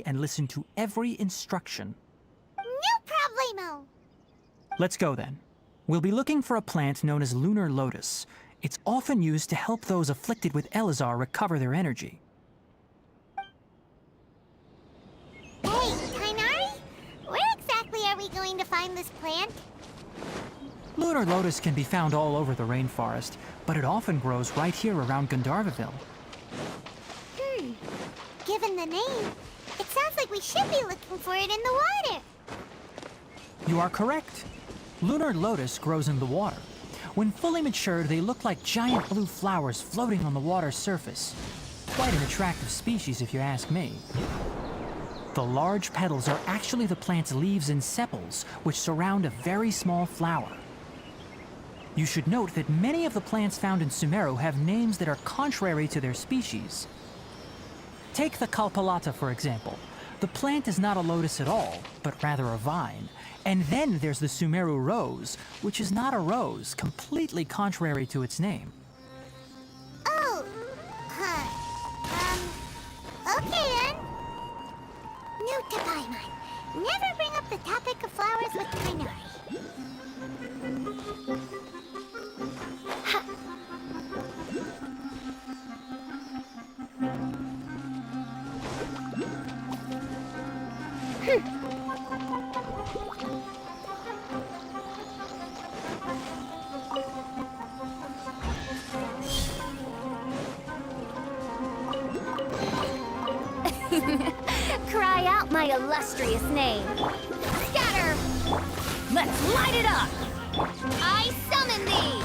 and listen to every instruction. No problemo! Let's go then. We'll be looking for a plant known as lunar lotus. It's often used to help those afflicted with Elazar recover their energy. Hey, Kainari? Where exactly are we going to find this plant? Lunar lotus can be found all over the rainforest, but it often grows right here around Gandharvaville. Given the name, it sounds like we should be looking for it in the water. You are correct. Lunar lotus grows in the water. When fully matured, they look like giant blue flowers floating on the water's surface. Quite an attractive species, if you ask me. The large petals are actually the plant's leaves and sepals, which surround a very small flower. You should note that many of the plants found in Sumeru have names that are contrary to their species. Take the Kalpalata, for example. The plant is not a lotus at all, but rather a vine. And then there's the Sumeru rose, which is not a rose, completely contrary to its name. Oh, okay then. Note to Paimon, never bring up the topic of flowers with Kainari. Cry out my illustrious name. Scatter! Let's light it up! I summon thee!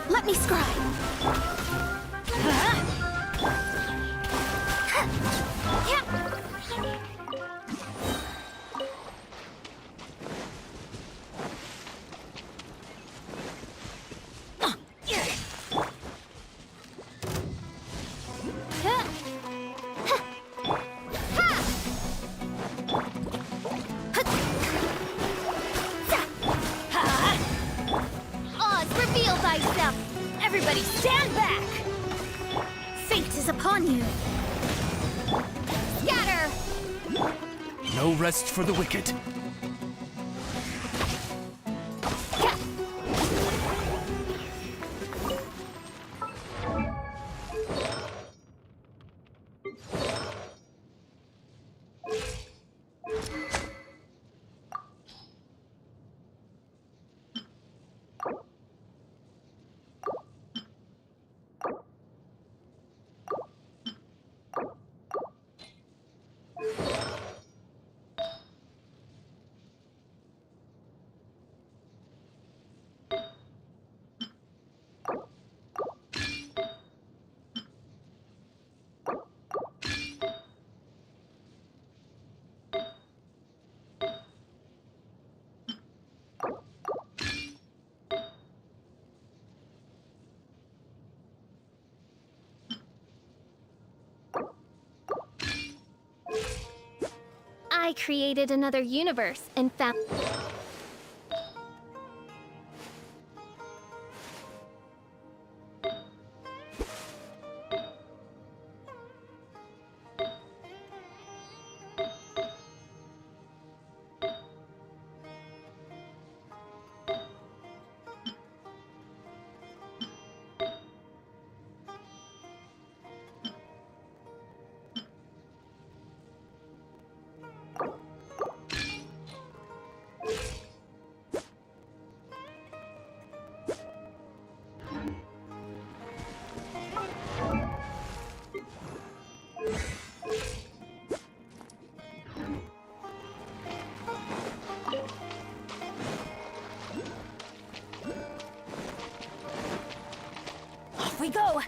Let me scribe. Reveal thyself! Everybody stand back! Fate is upon you! Scatter! No rest for the wicked. I created another universe and found... Off we go!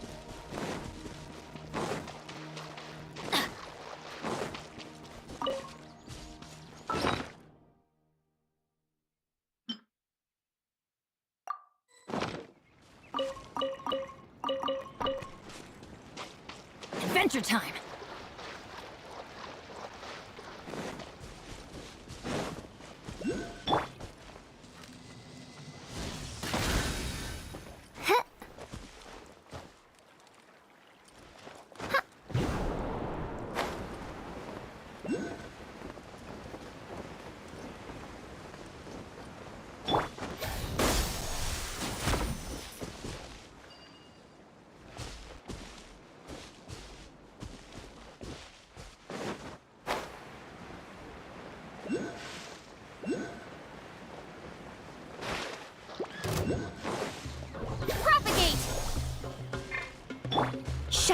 Adventure time!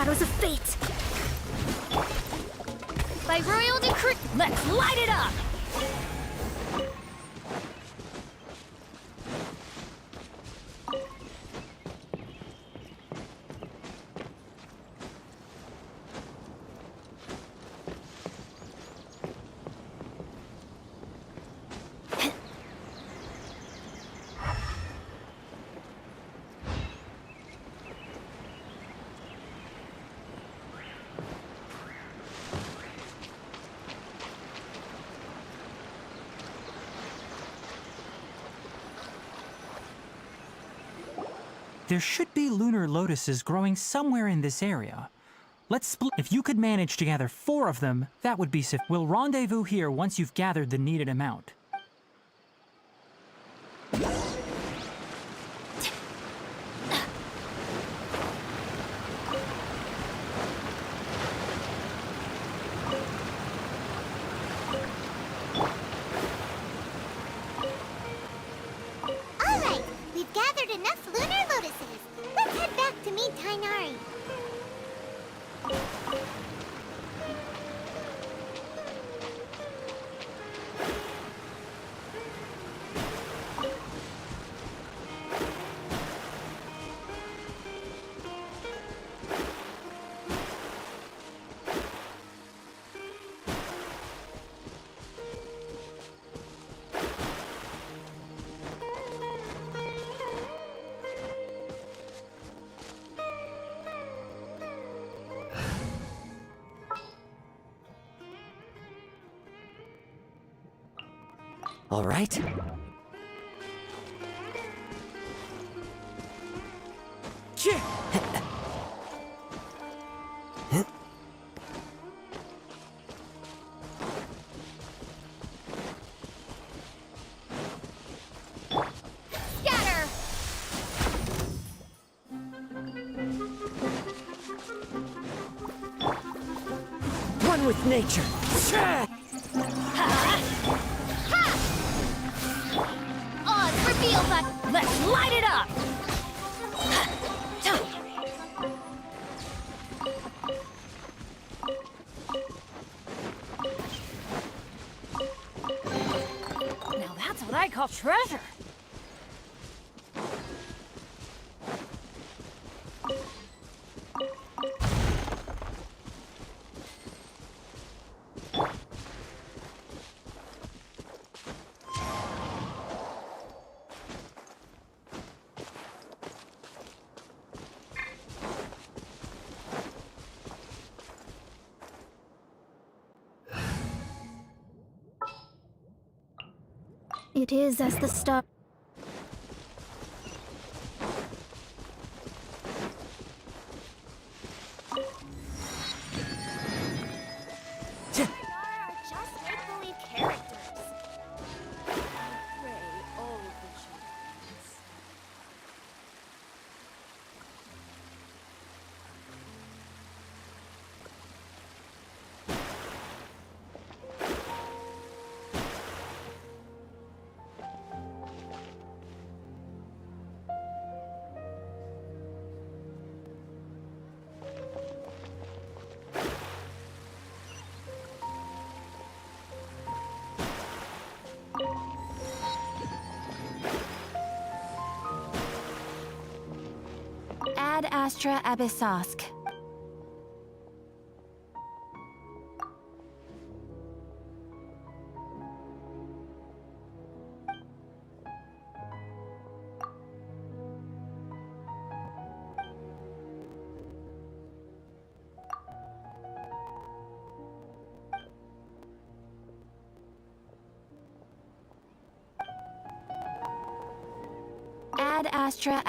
shadows of fate. By royal decree, let's light it up! There should be lunar lotuses growing somewhere in this area. Let's split. If you could manage to gather 4 of them, that would be sufficient. We'll rendezvous here once you've gathered the needed amount. All right, we've gathered enough lunar lotuses. Let's head back to meet Tainari. All right. Scatter! One with nature. Odds reveal that. Let's light it up! Now that's what I call treasure. It is as the star. Are just make-believe characters. Pray all the children. Ad Astra Abyssosk. Ad Astra.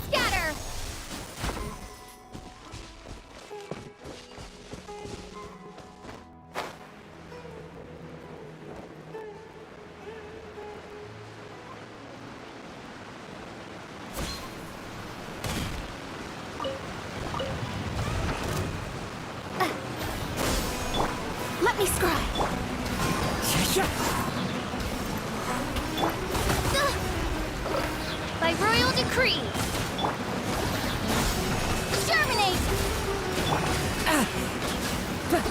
Scatter! Let me scry. By royal decree. Germinate!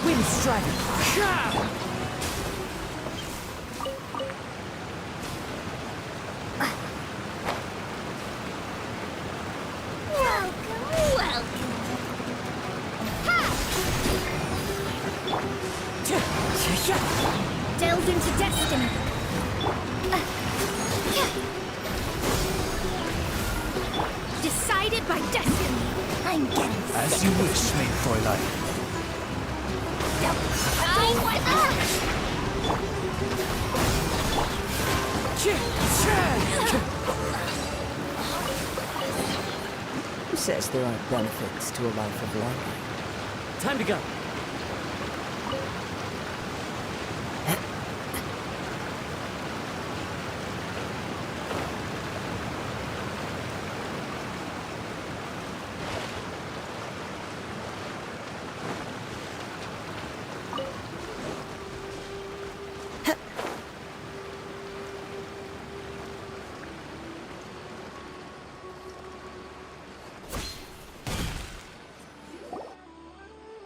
Wind strider. Welcome. Ha! Delve into destiny. Decided by destiny. I'm getting As you wish, maid Fräulein. Who says there aren't benefits to a life of life? Time to go.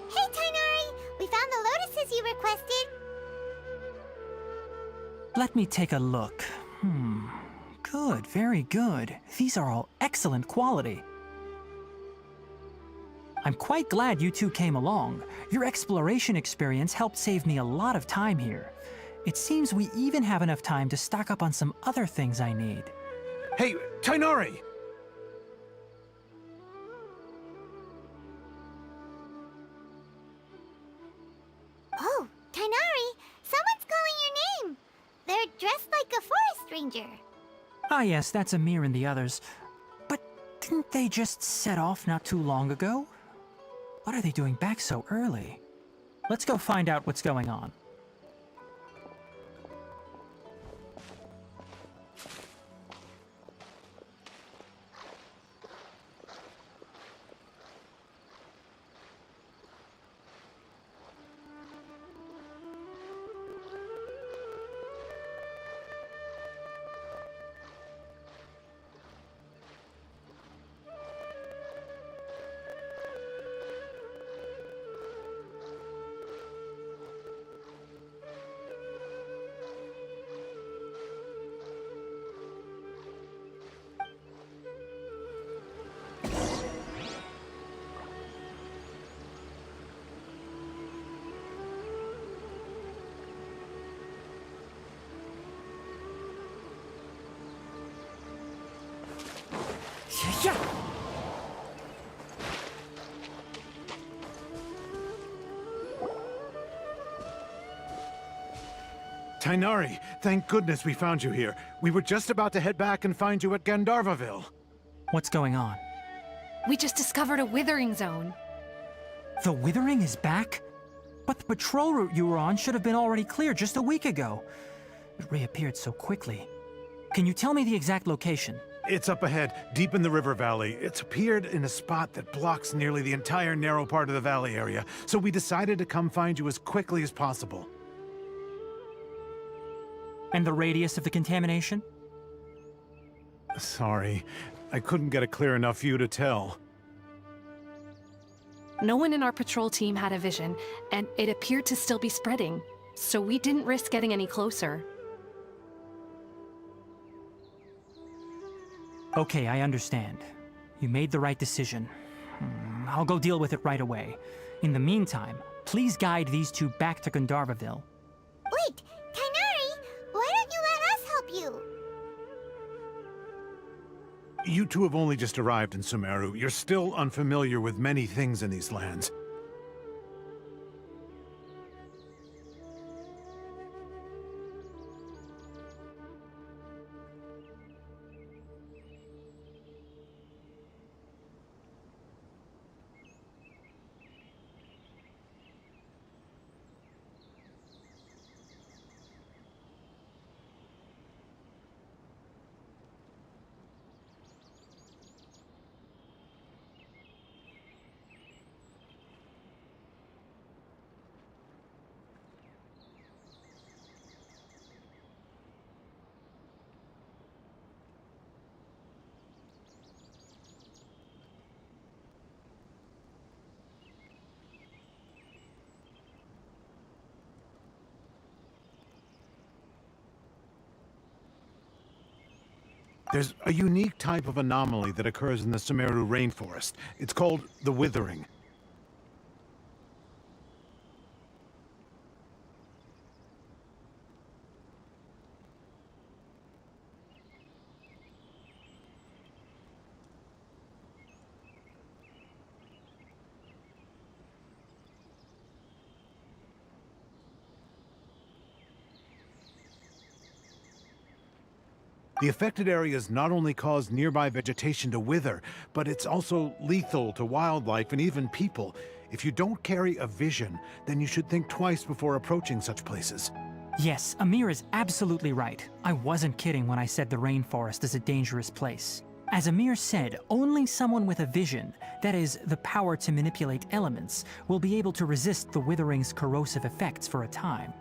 Hey, Tainari! We found the lotuses you requested. Let me take a look. Good, very good. These are all excellent quality. I'm quite glad you two came along. Your exploration experience helped save me a lot of time here. It seems we even have enough time to stock up on some other things I need. Hey, Tainari! Oh, Tainari! Someone's calling your name! They're dressed like a forest ranger. Ah yes, that's Amir and the others. But didn't they just set off not too long ago? What are they doing back so early? Let's go find out what's going on. Tainari, thank goodness we found you here. We were just about to head back and find you at Gandharvaville. What's going on? We just discovered a withering zone. The Withering is back? But the patrol route you were on should have been already clear just a week ago. It reappeared so quickly. Can you tell me the exact location? It's up ahead, deep in the river valley. It's appeared in a spot that blocks nearly the entire narrow part of the valley area, so we decided to come find you as quickly as possible. And the radius of the contamination? Sorry, I couldn't get a clear enough view to tell. No one in our patrol team had a vision, and it appeared to still be spreading, so we didn't risk getting any closer. Okay, I understand. You made the right decision. I'll go deal with it right away. In the meantime, please guide these two back to Gandharvaville. Wait, Kainari, why don't you let us help you? You two have only just arrived in Sumeru. You're still unfamiliar with many things in these lands. There's a unique type of anomaly that occurs in the Sumeru rainforest. It's called the withering. The affected areas not only cause nearby vegetation to wither, but it's also lethal to wildlife and even people. If you don't carry a vision, then you should think twice before approaching such places. Yes, Amir is absolutely right. I wasn't kidding when I said the rainforest is a dangerous place. As Amir said, only someone with a vision, that is, the power to manipulate elements, will be able to resist the withering's corrosive effects for a time.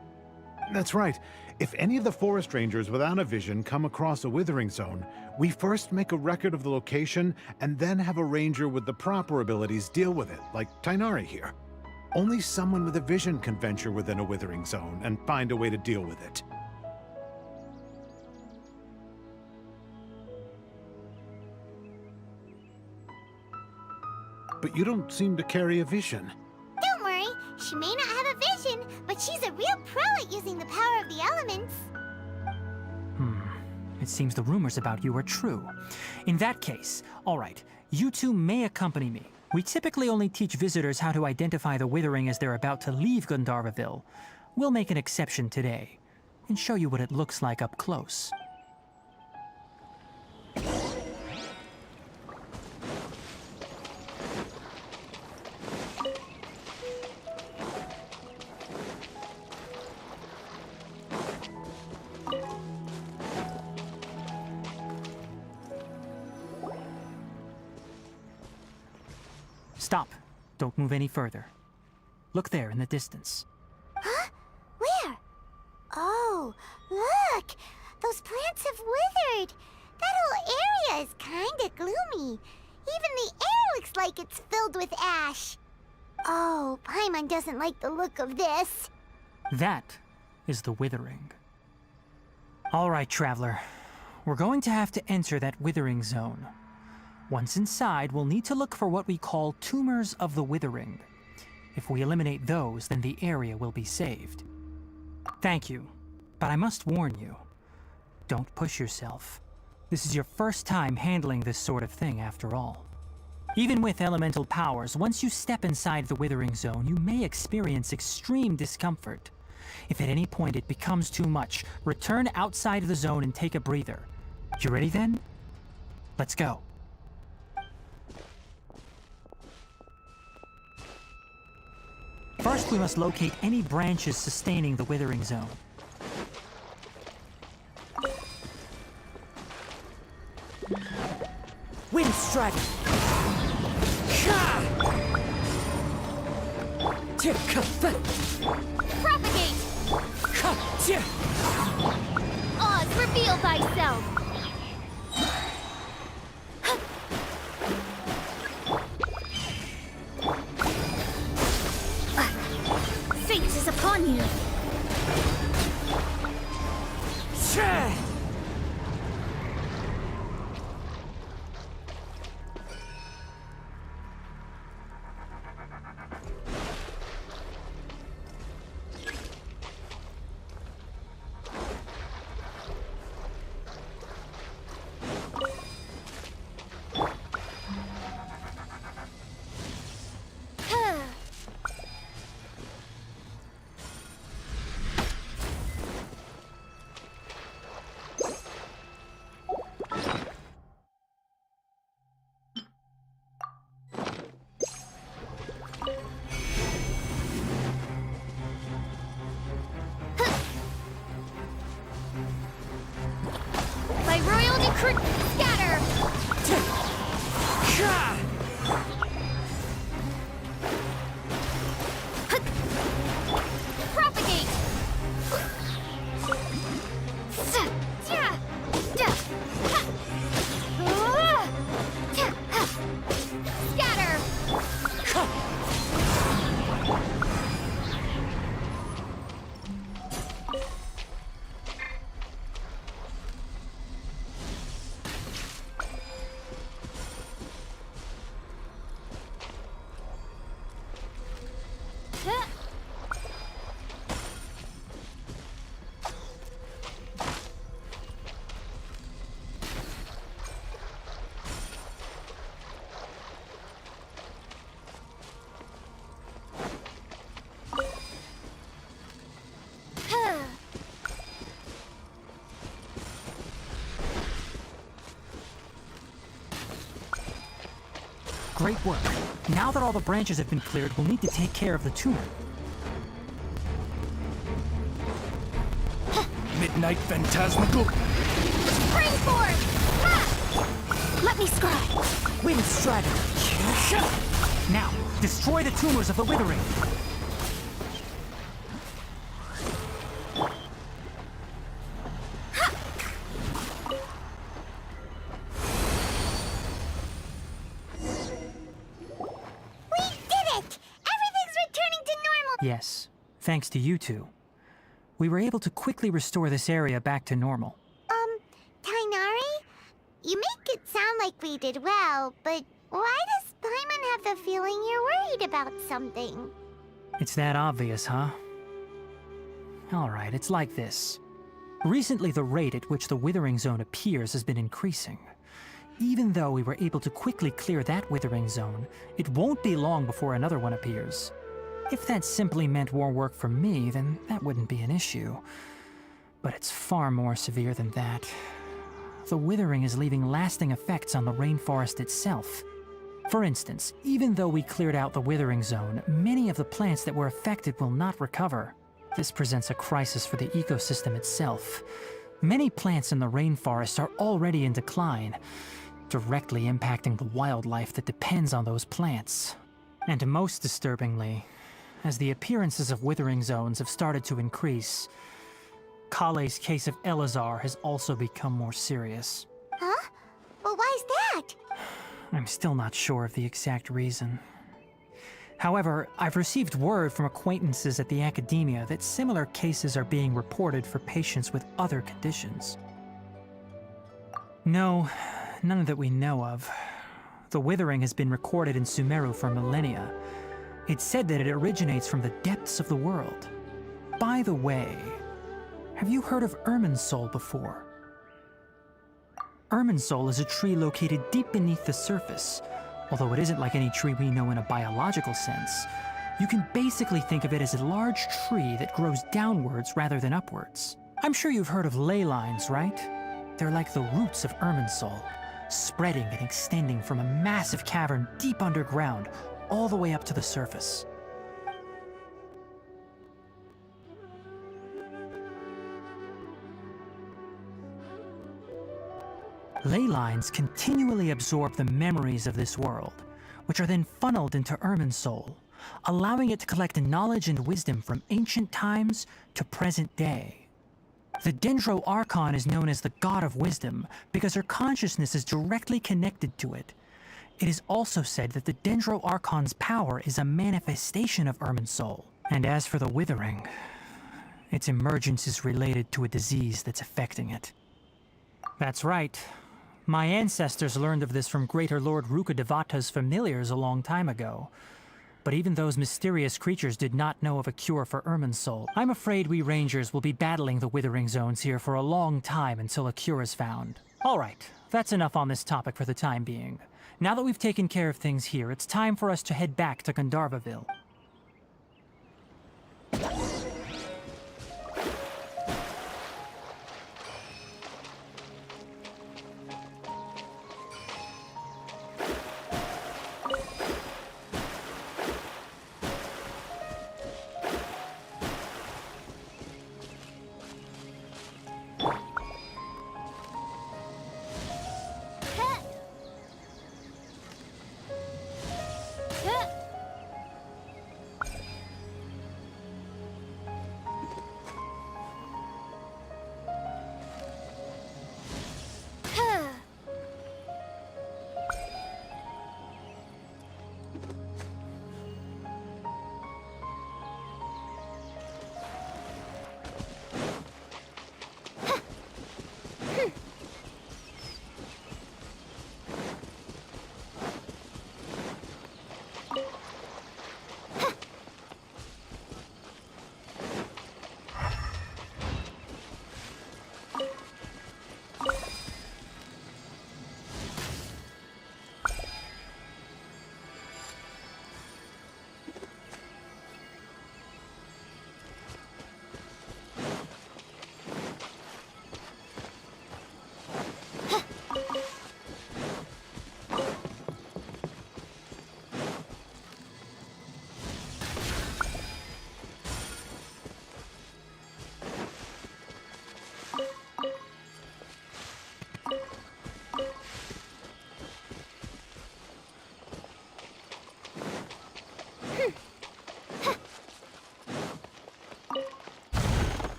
That's right. If any of the forest rangers without a vision come across a withering zone, we first make a record of the location and then have a ranger with the proper abilities deal with it, like Tainari here. Only someone with a vision can venture within a withering zone and find a way to deal with it. But you don't seem to carry a vision. Don't worry, she may not have a vision, but she's a real pro at using the power of the elements. It seems the rumors about you are true. In that case, all right, you two may accompany me. We typically only teach visitors how to identify the withering as they're about to leave Gandharvaville. We'll make an exception today and show you what it looks like up close. Stop. Don't move any further. Look there in the distance. Huh? Where? Oh, look! Those plants have withered! That whole area is kinda gloomy. Even the air looks like it's filled with ash. Oh, Paimon doesn't like the look of this. That is the withering. All right, traveler. We're going to have to enter that withering zone. Once inside, we'll need to look for what we call tumors of the withering. If we eliminate those, then the area will be saved. Thank you, but I must warn you. Don't push yourself. This is your first time handling this sort of thing, after all. Even with elemental powers, once you step inside the withering zone, you may experience extreme discomfort. If at any point it becomes too much, return outside of the zone and take a breather. You ready then? Let's go. First, we must locate any branches sustaining the withering zone. Wind strike! Propagate! Oz, reveal thyself! Fate is upon you! Scatter! Propagate! Scatter! Great work. Now that all the branches have been cleared, we'll need to take care of the tumor. Midnight Phantasmical. Spring force! Ha! Let me scribe. Wind strategy. Now, destroy the tumors of the withering. Yes, thanks to you two. We were able to quickly restore this area back to normal. Tainari? You make it sound like we did well, but why does Paimon have the feeling you're worried about something? It's that obvious, huh? Alright, it's like this. Recently, the rate at which the withering zone appears has been increasing. Even though we were able to quickly clear that withering zone, it won't be long before another one appears. If that simply meant more work for me, then that wouldn't be an issue. But it's far more severe than that. The withering is leaving lasting effects on the rainforest itself. For instance, even though we cleared out the withering zone, many of the plants that were affected will not recover. This presents a crisis for the ecosystem itself. Many plants in the rainforest are already in decline, directly impacting the wildlife that depends on those plants. And most disturbingly, as the appearances of withering zones have started to increase, Kale's case of Elazar has also become more serious. Huh? Well, why's that? I'm still not sure of the exact reason. However, I've received word from acquaintances at the academia that similar cases are being reported for patients with other conditions. No, none that we know of. The withering has been recorded in Sumeru for millennia. It's said that it originates from the depths of the world. By the way, have you heard of Irminsul before? Irminsul is a tree located deep beneath the surface. Although it isn't like any tree we know in a biological sense, you can basically think of it as a large tree that grows downwards rather than upwards. I'm sure you've heard of ley lines, right? They're like the roots of Irminsul, spreading and extending from a massive cavern deep underground all the way up to the surface. Ley lines continually absorb the memories of this world, which are then funneled into Irminsul, allowing it to collect knowledge and wisdom from ancient times to present day. The Dendro Archon is known as the God of Wisdom because her consciousness is directly connected to it. It is also said that the Dendro Archon's power is a manifestation of Irminsul. And as for the withering, its emergence is related to a disease that's affecting it. That's right. My ancestors learned of this from Greater Lord Rukadevata's familiars a long time ago. But even those mysterious creatures did not know of a cure for Irminsul. I'm afraid we rangers will be battling the withering zones here for a long time until a cure is found. Alright, that's enough on this topic for the time being. Now that we've taken care of things here, it's time for us to head back to Gandharvaville.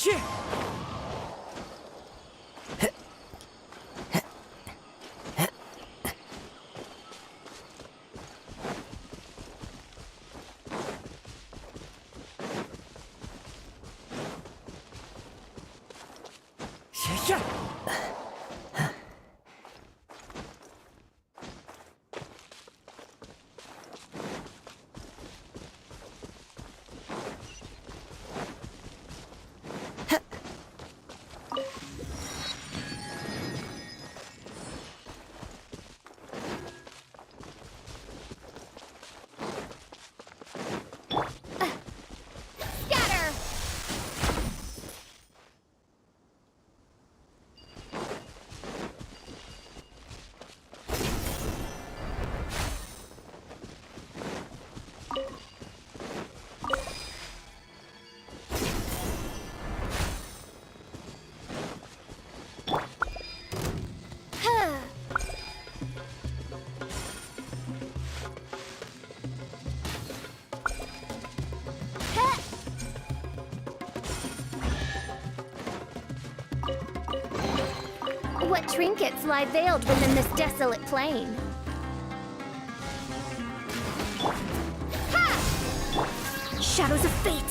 Scatter! What trinkets lie veiled within this desolate plain? Ha! Shadows of fate!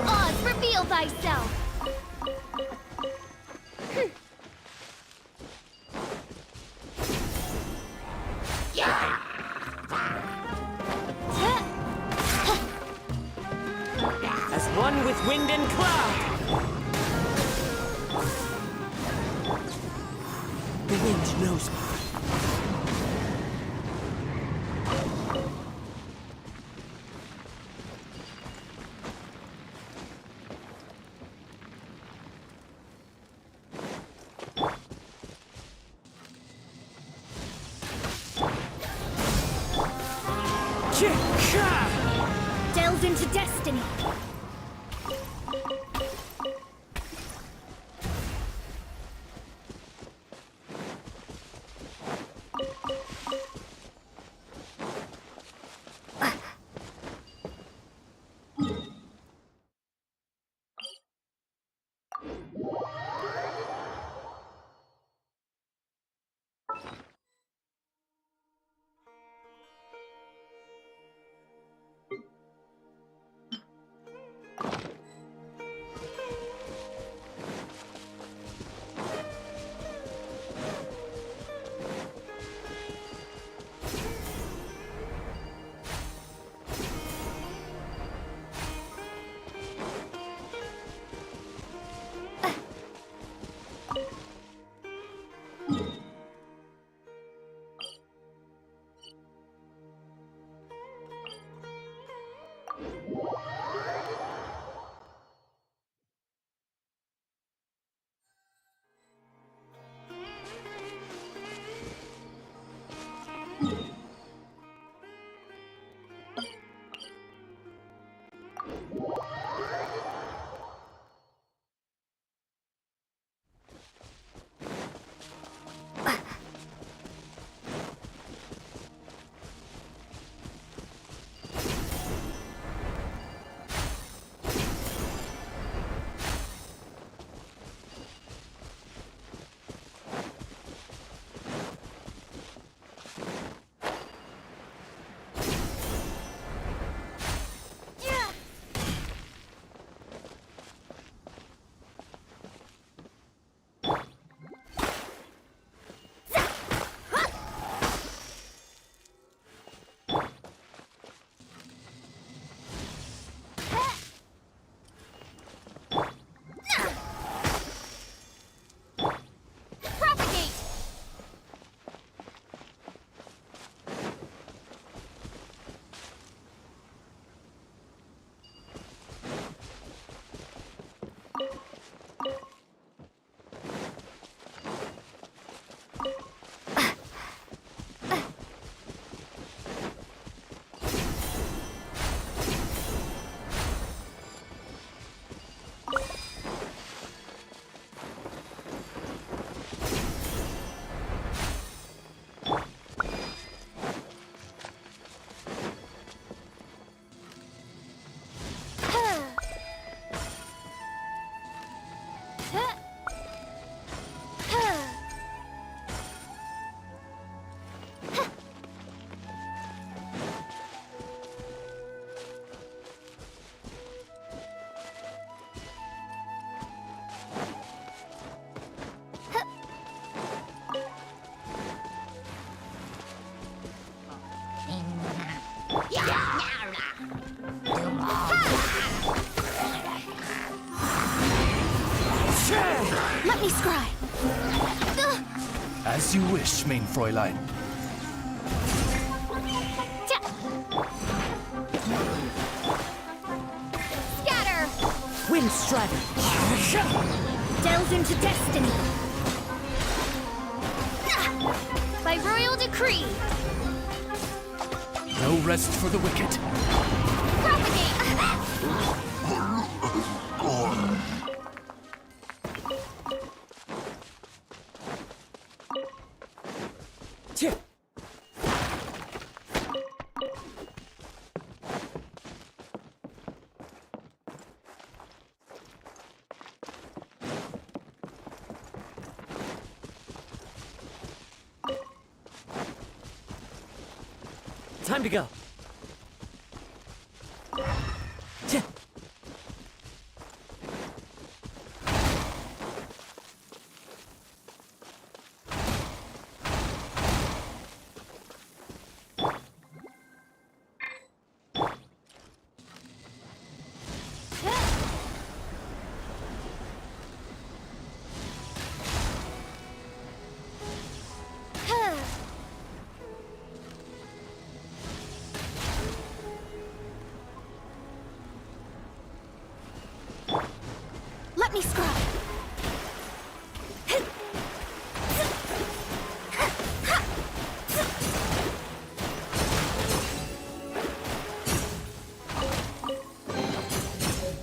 Oz, reveal thyself! As one with wind and cloud. The wind knows me. Delve into destiny! me scry. As you wish, main Fräulein. Scatter! Wind Strider. Delve into destiny. By royal decree. No rest for the wicked. Propagate! Time to go. Let me scry.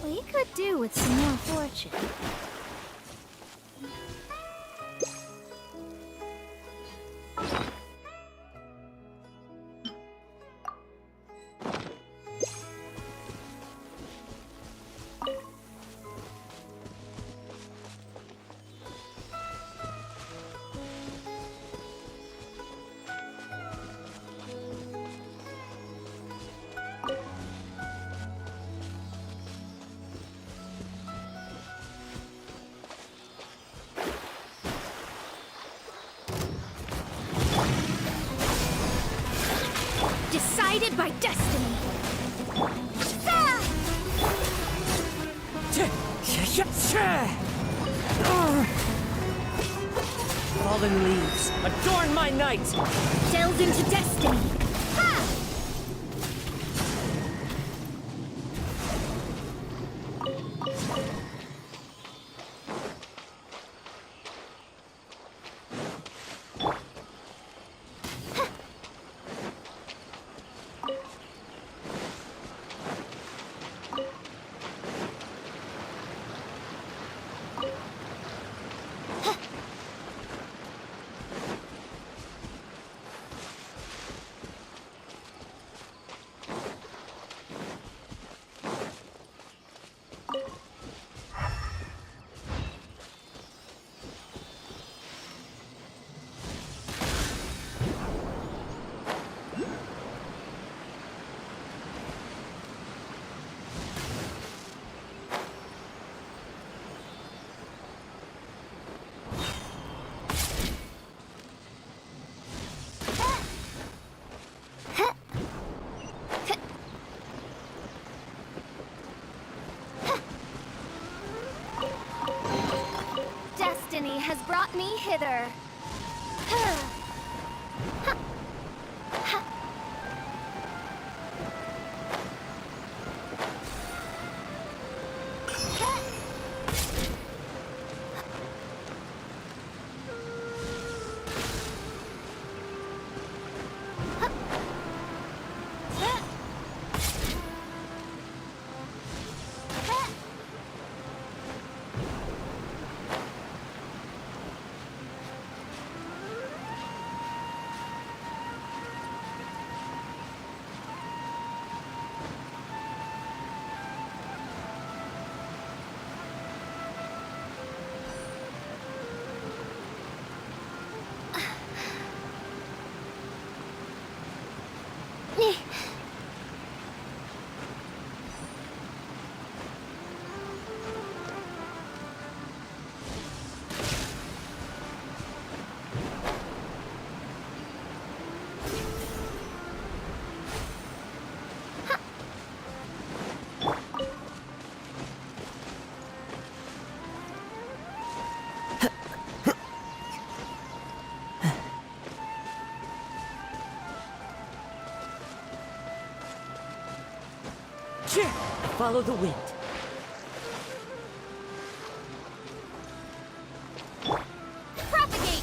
We could do with some more fortune. Decided by destiny. Fallen leaves, adorn my night! Delve into destiny. Ha! Destiny has brought me hither. Follow the wind. Propagate!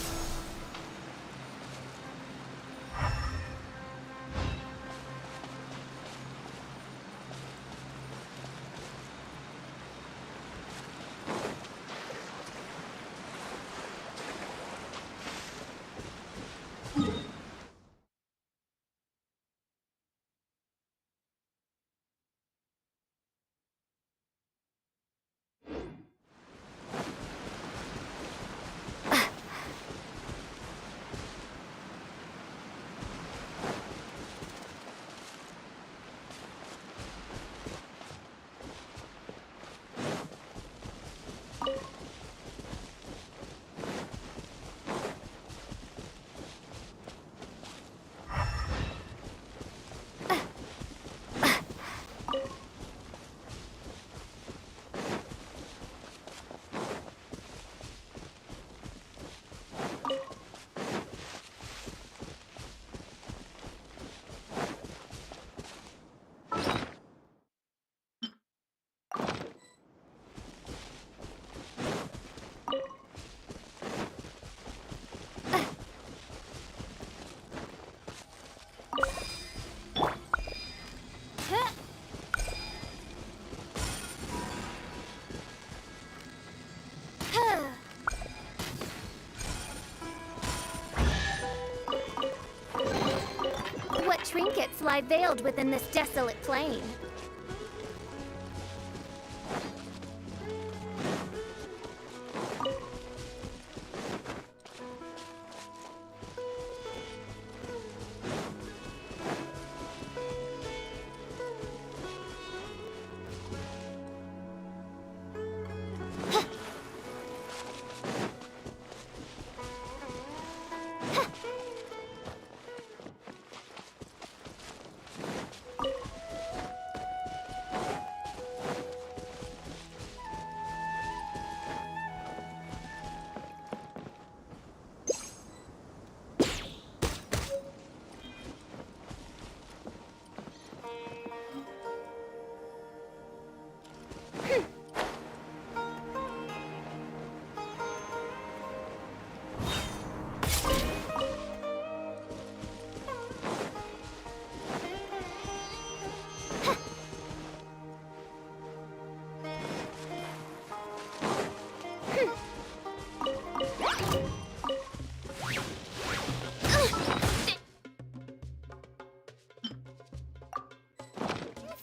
What trinkets lie veiled within this desolate plain?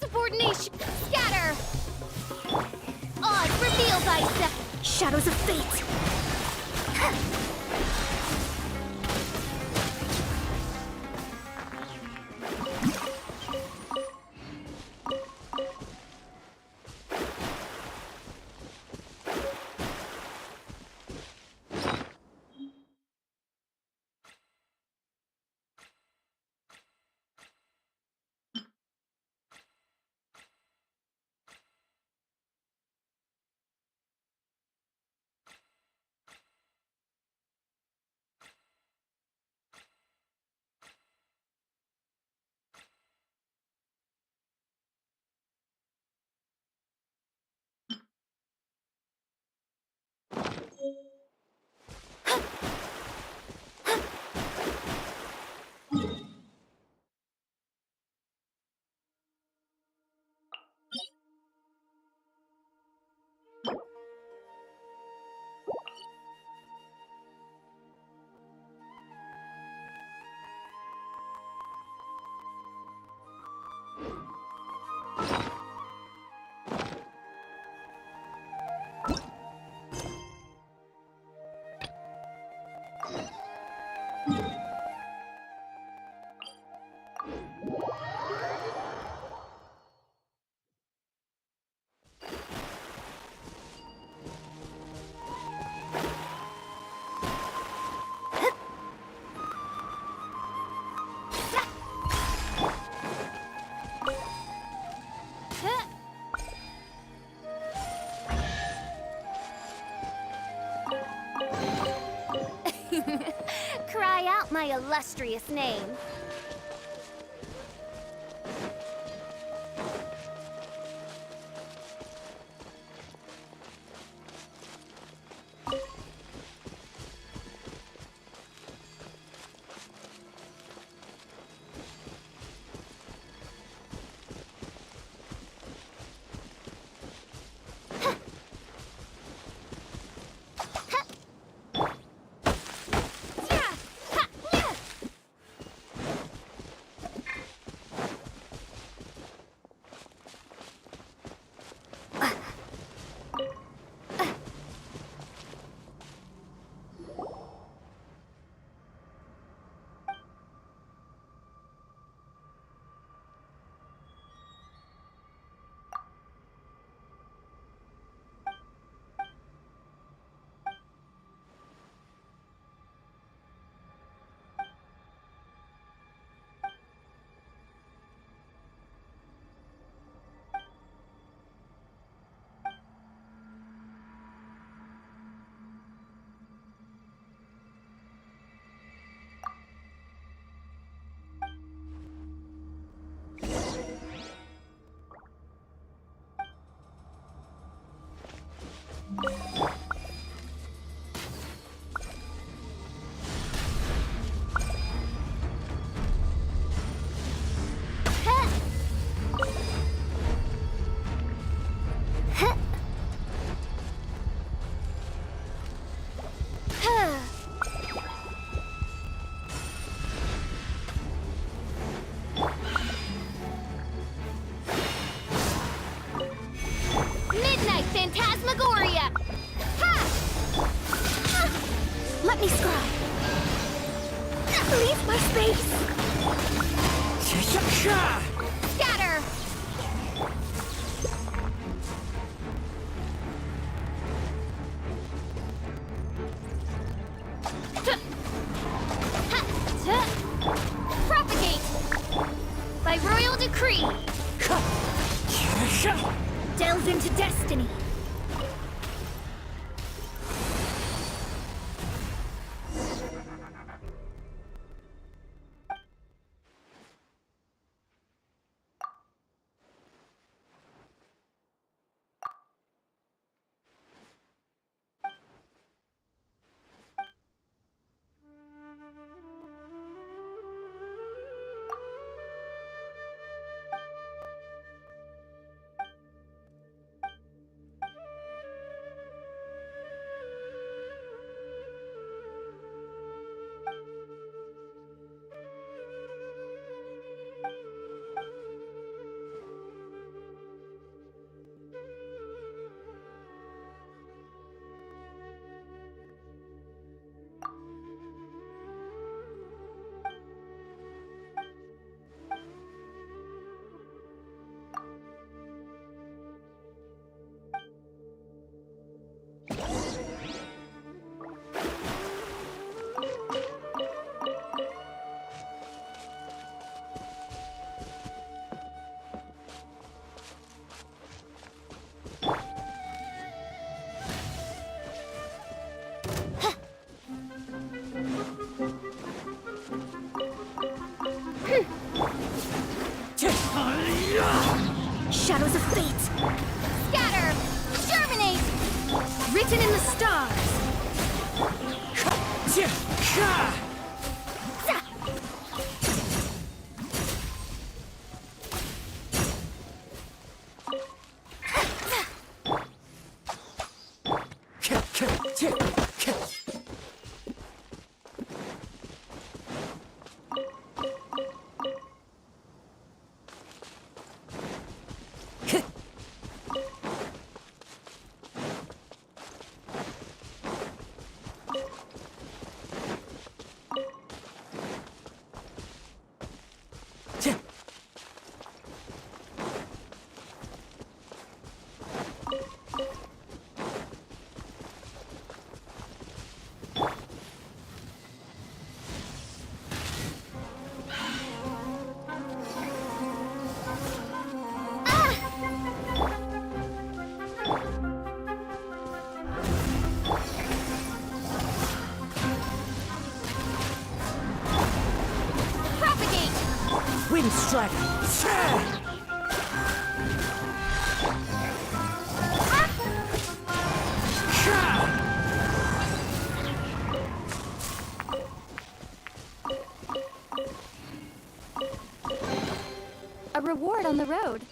Insubordination! Scatter! Odds reveal thyself! Shadows of fate! Cry out my illustrious name. face! Scatter! Propagate! By royal decree! Delve into destiny! Shadows of fate! Scatter! Germinate! Written in the stars! Wind strike! A reward on the road.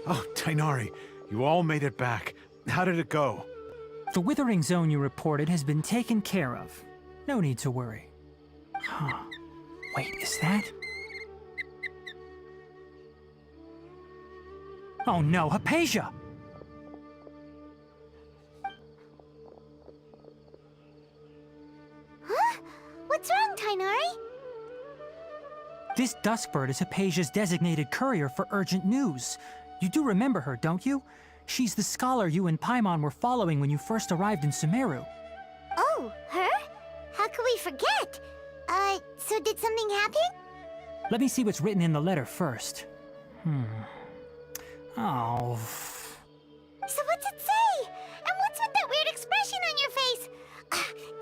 Oh, Tainari, you all made it back. How did it go? The withering zone you reported has been taken care of. No need to worry. Huh. Wait, is that? Oh no, Hypatia! Huh? What's wrong, Tainari? This Duskbird is Hypatia's designated courier for urgent news. You do remember her, don't you? She's the scholar you and Paimon were following when you first arrived in Sumeru. Oh, her? How could we forget? So did something happen? Let me see what's written in the letter first. Oh. So what's it say? And what's with that weird expression on your face?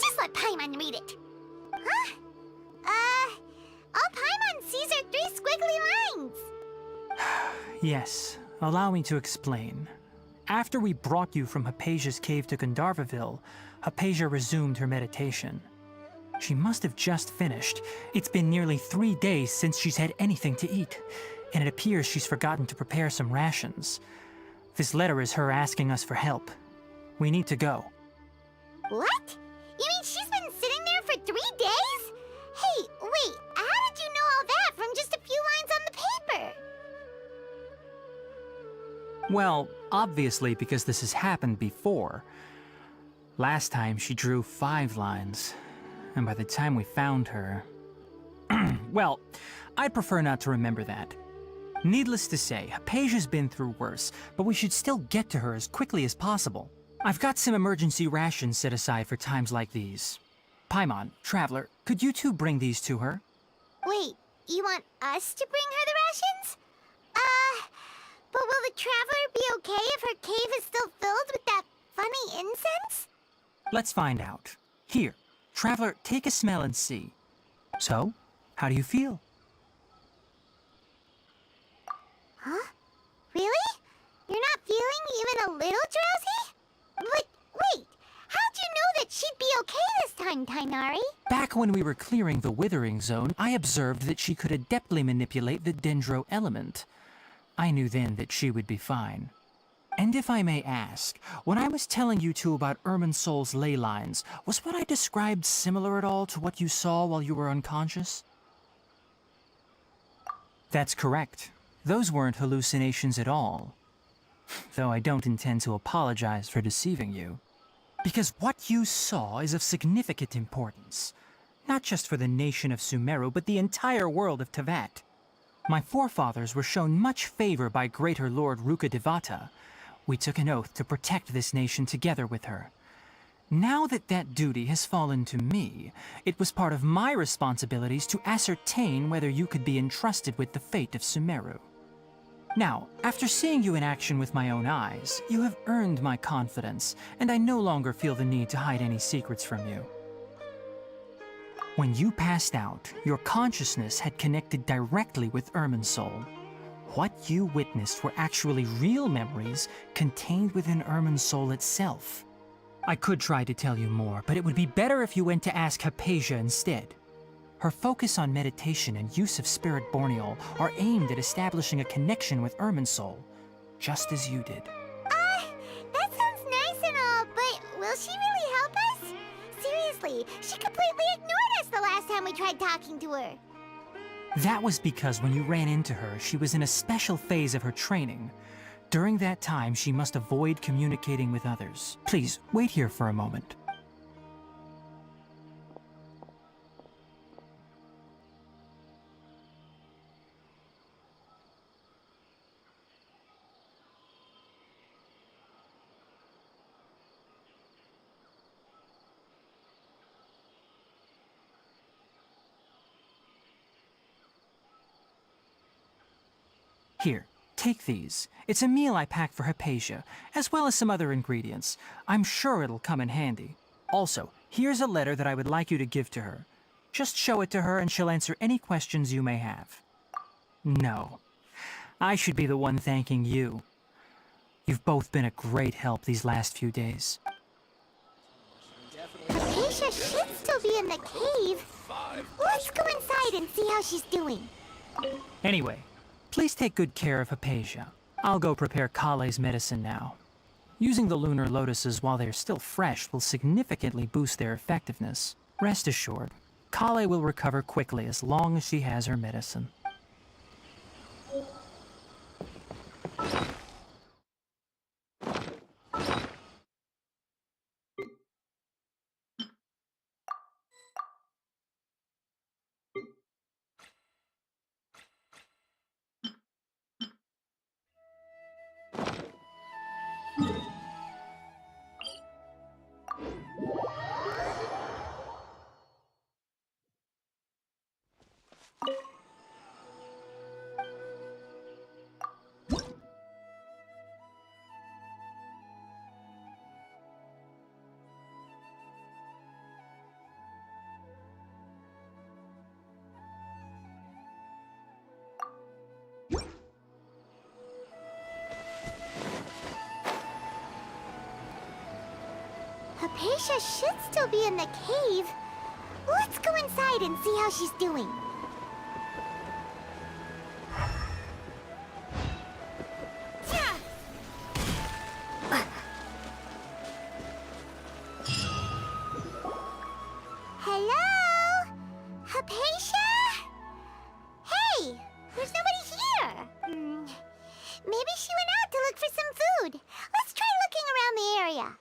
Just let Paimon read it. Huh? All Paimon sees are 3 squiggly lines. Yes, allow me to explain. After we brought you from Hypatia's cave to Gandharvaville, Hypatia resumed her meditation. She must have just finished. It's been nearly 3 days since she's had anything to eat, and it appears she's forgotten to prepare some rations. This letter is her asking us for help. We need to go. What? You mean she's been sitting there for 3 days? Hey, wait, how did you know all that from just a few lines on the paper? Well, obviously because this has happened before. Last time she drew 5 lines, and by the time we found her... Well, I'd prefer not to remember that. Needless to say, Hypatia's been through worse, but we should still get to her as quickly as possible. I've got some emergency rations set aside for times like these. Paimon, Traveler, could you two bring these to her? Wait, you want us to bring her the rations? But will the Traveler be okay if her cave is still filled with that funny incense? Let's find out. Here, Traveler, take a smell and see. So, how do you feel? Huh? Really? You're not feeling even a little drowsy? But wait, how'd you know that she'd be okay this time, Tainari? Back when we were clearing the Withering Zone, I observed that she could adeptly manipulate the Dendro element. I knew then that she would be fine. And if I may ask, when I was telling you two about Irminsol's ley lines, was what I described similar at all to what you saw while you were unconscious? That's correct. Those weren't hallucinations at all. Though I don't intend to apologize for deceiving you. Because what you saw is of significant importance. Not just for the nation of Sumeru, but the entire world of Tevat. My forefathers were shown much favor by Greater Lord Rukkhadevata. We took an oath to protect this nation together with her. Now that that duty has fallen to me, it was part of my responsibilities to ascertain whether you could be entrusted with the fate of Sumeru. Now, after seeing you in action with my own eyes, you have earned my confidence, and I no longer feel the need to hide any secrets from you. When you passed out, your consciousness had connected directly with Irminsol. What you witnessed were actually real memories contained within Irminsol itself. I could try to tell you more, but it would be better if you went to ask Hypatia instead. Her focus on meditation and use of Spirit Borneol are aimed at establishing a connection with Irminsol, just as you did. That sounds nice and all, but will she really help us? Seriously, she completely ignored us the last time we tried talking to her. That was because when you ran into her, she was in a special phase of her training. During that time, she must avoid communicating with others. Please, wait here for a moment. Here, take these. It's a meal I packed for Hypatia, as well as some other ingredients. I'm sure it'll come in handy. Also, here's a letter that I would like you to give to her. Just show it to her and she'll answer any questions you may have. No. I should be the one thanking you. You've both been a great help these last few days. Hypatia should still be in the cave. Let's go inside and see how she's doing. Anyway, please take good care of Hypatia. I'll go prepare Kale's medicine now. Using the lunar lotuses while they're still fresh will significantly boost their effectiveness. Rest assured, Kale will recover quickly as long as she has her medicine. Hypatia should still be in the cave. Let's go inside and see how she's doing. Hello? Hypatia? Hey, there's nobody here. Maybe she went out to look for some food. Let's try looking around the area.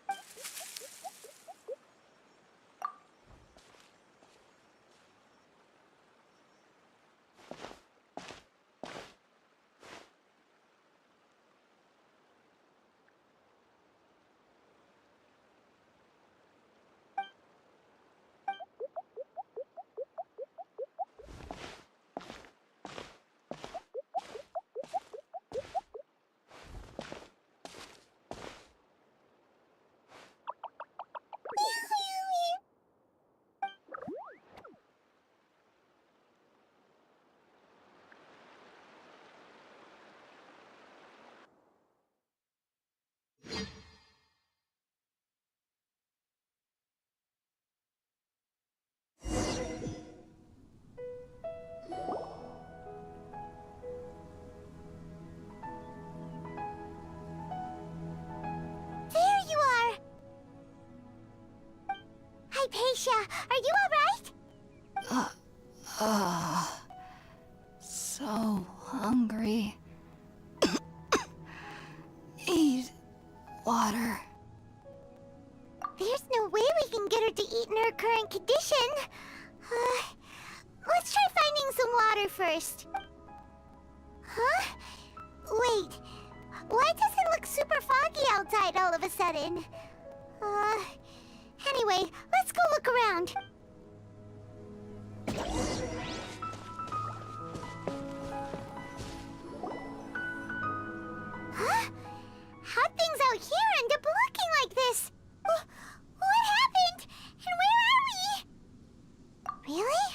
Hypatia, are you alright? So hungry. Need water. There's no way we can get her to eat in her current condition. Let's try finding some water first. Huh? Wait, why does it look super foggy outside all of a sudden? Anyway, let's go look around. Huh? How'd things out here end up looking like this? What happened? And where are we? Really?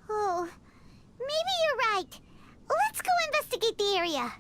Oh, maybe you're right. Let's go investigate the area.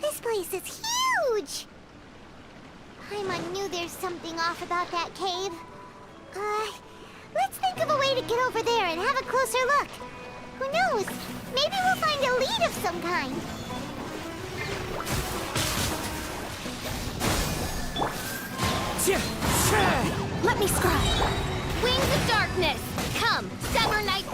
This place is huge! Paimon knew there's something off about that cave. Let's think of a way to get over there and have a closer look. Who knows? Maybe we'll find a lead of some kind. Let me scribe. Wings of darkness, come, sever night.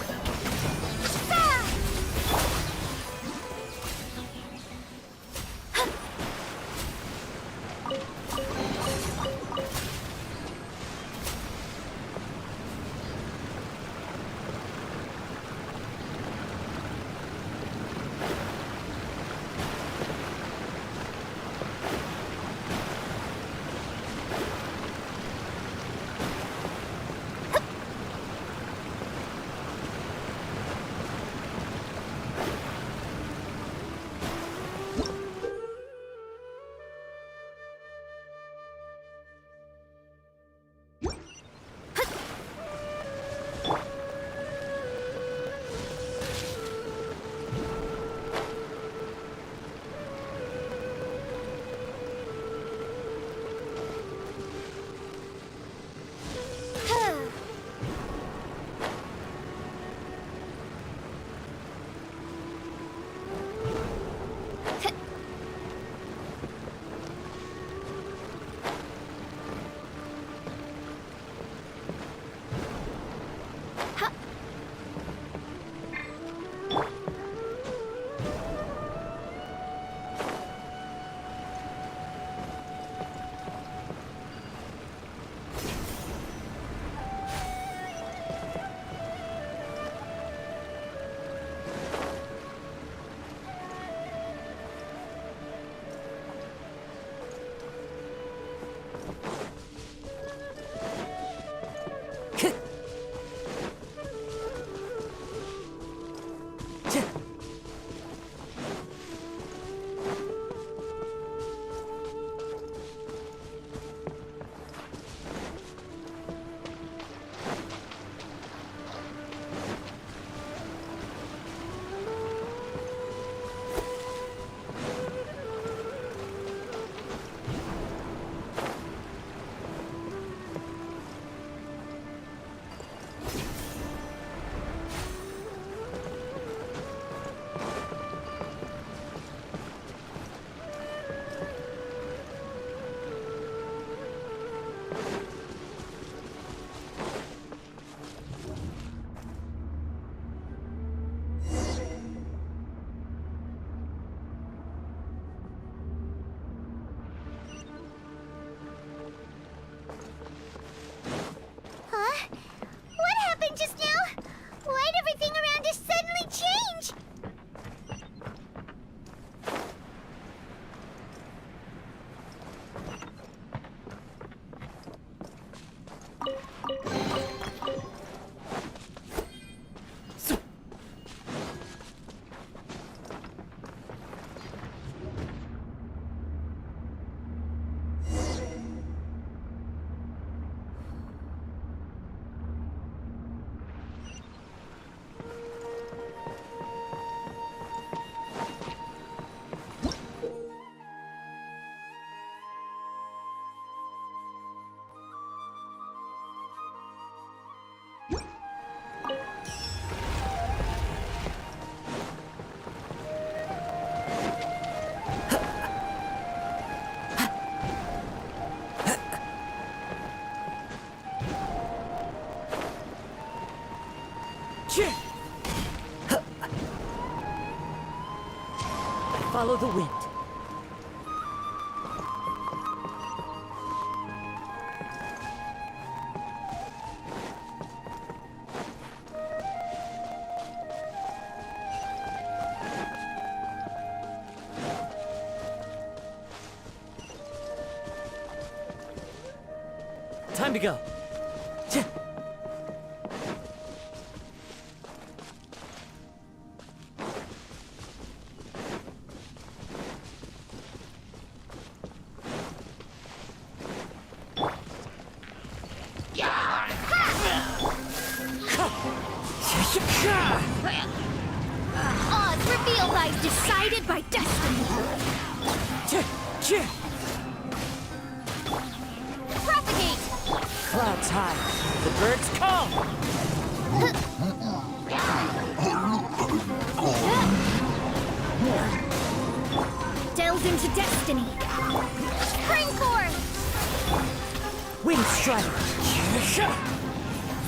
Follow the wind. Time to go. Odds reveal lies decided by destiny. Propagate! Clouds high. The birds come. Delve into destiny. Spring forth! Wind strike.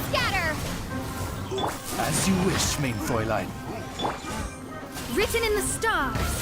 Scatter! As you wish, main Fräulein. Written in the stars.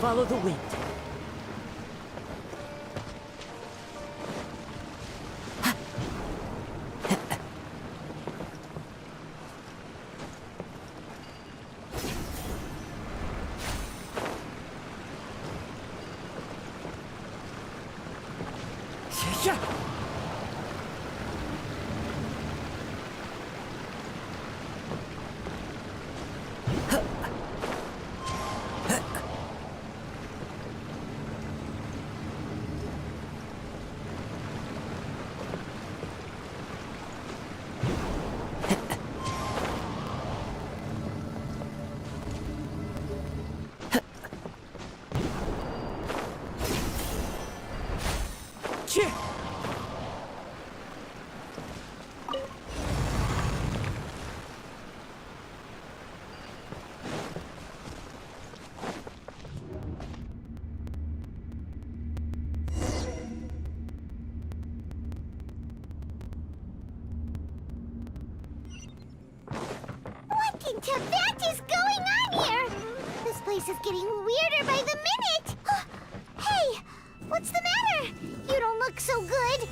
Follow the wind. What in Tibet is going on here? This place is getting weirder by the minute. Hey, what's the matter? You don't look so good.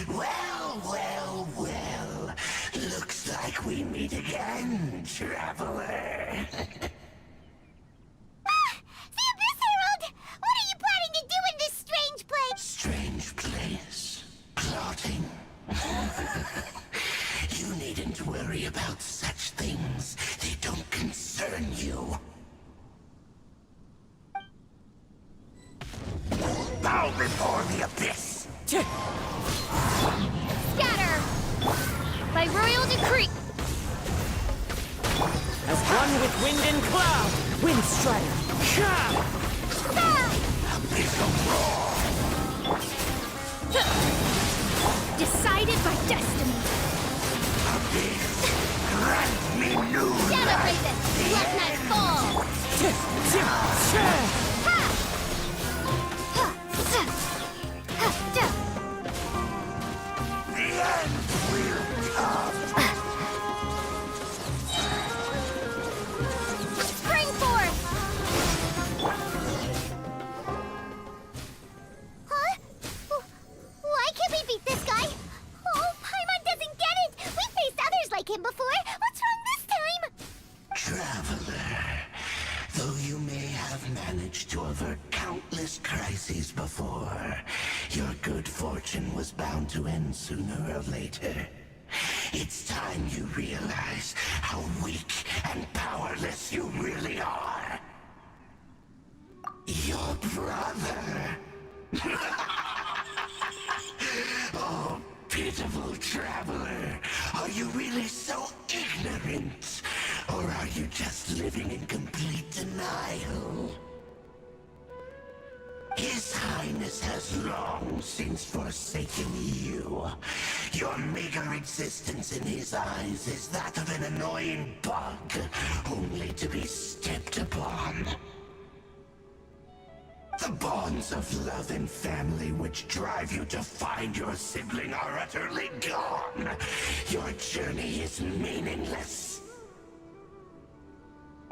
Well, well, well. Looks like we meet again, traveler. See this, Harold? What are you planning to do in this strange place? Strange place. Plotting. You needn't worry about such things. They don't concern you. Bow before the abyss! Scatter! By royal decree! As one with wind and cloud, wind strider. Abyssal roar! Decided by destiny! Abyss! Grant me news! Shadow Raven! Let night fall! Ha! Ha! Da! The end will come! Spring forth! Huh? Why can't we beat this guy? Oh, Paimon doesn't get it! We faced others like him before! What's wrong this time? Traveler, though you may have managed to avert countless crises before, your good fortune was bound to end sooner or later. It's time you realize how weak and powerless you really are. Your brother. Oh, pitiful traveler. Are you really so ignorant? Or are you just living in complete denial? His Highness has long since forsaken you. Your meager existence in his eyes is that of an annoying bug, only to be stepped upon. The bonds of love and family which drive you to find your sibling are utterly gone. Your journey is meaningless.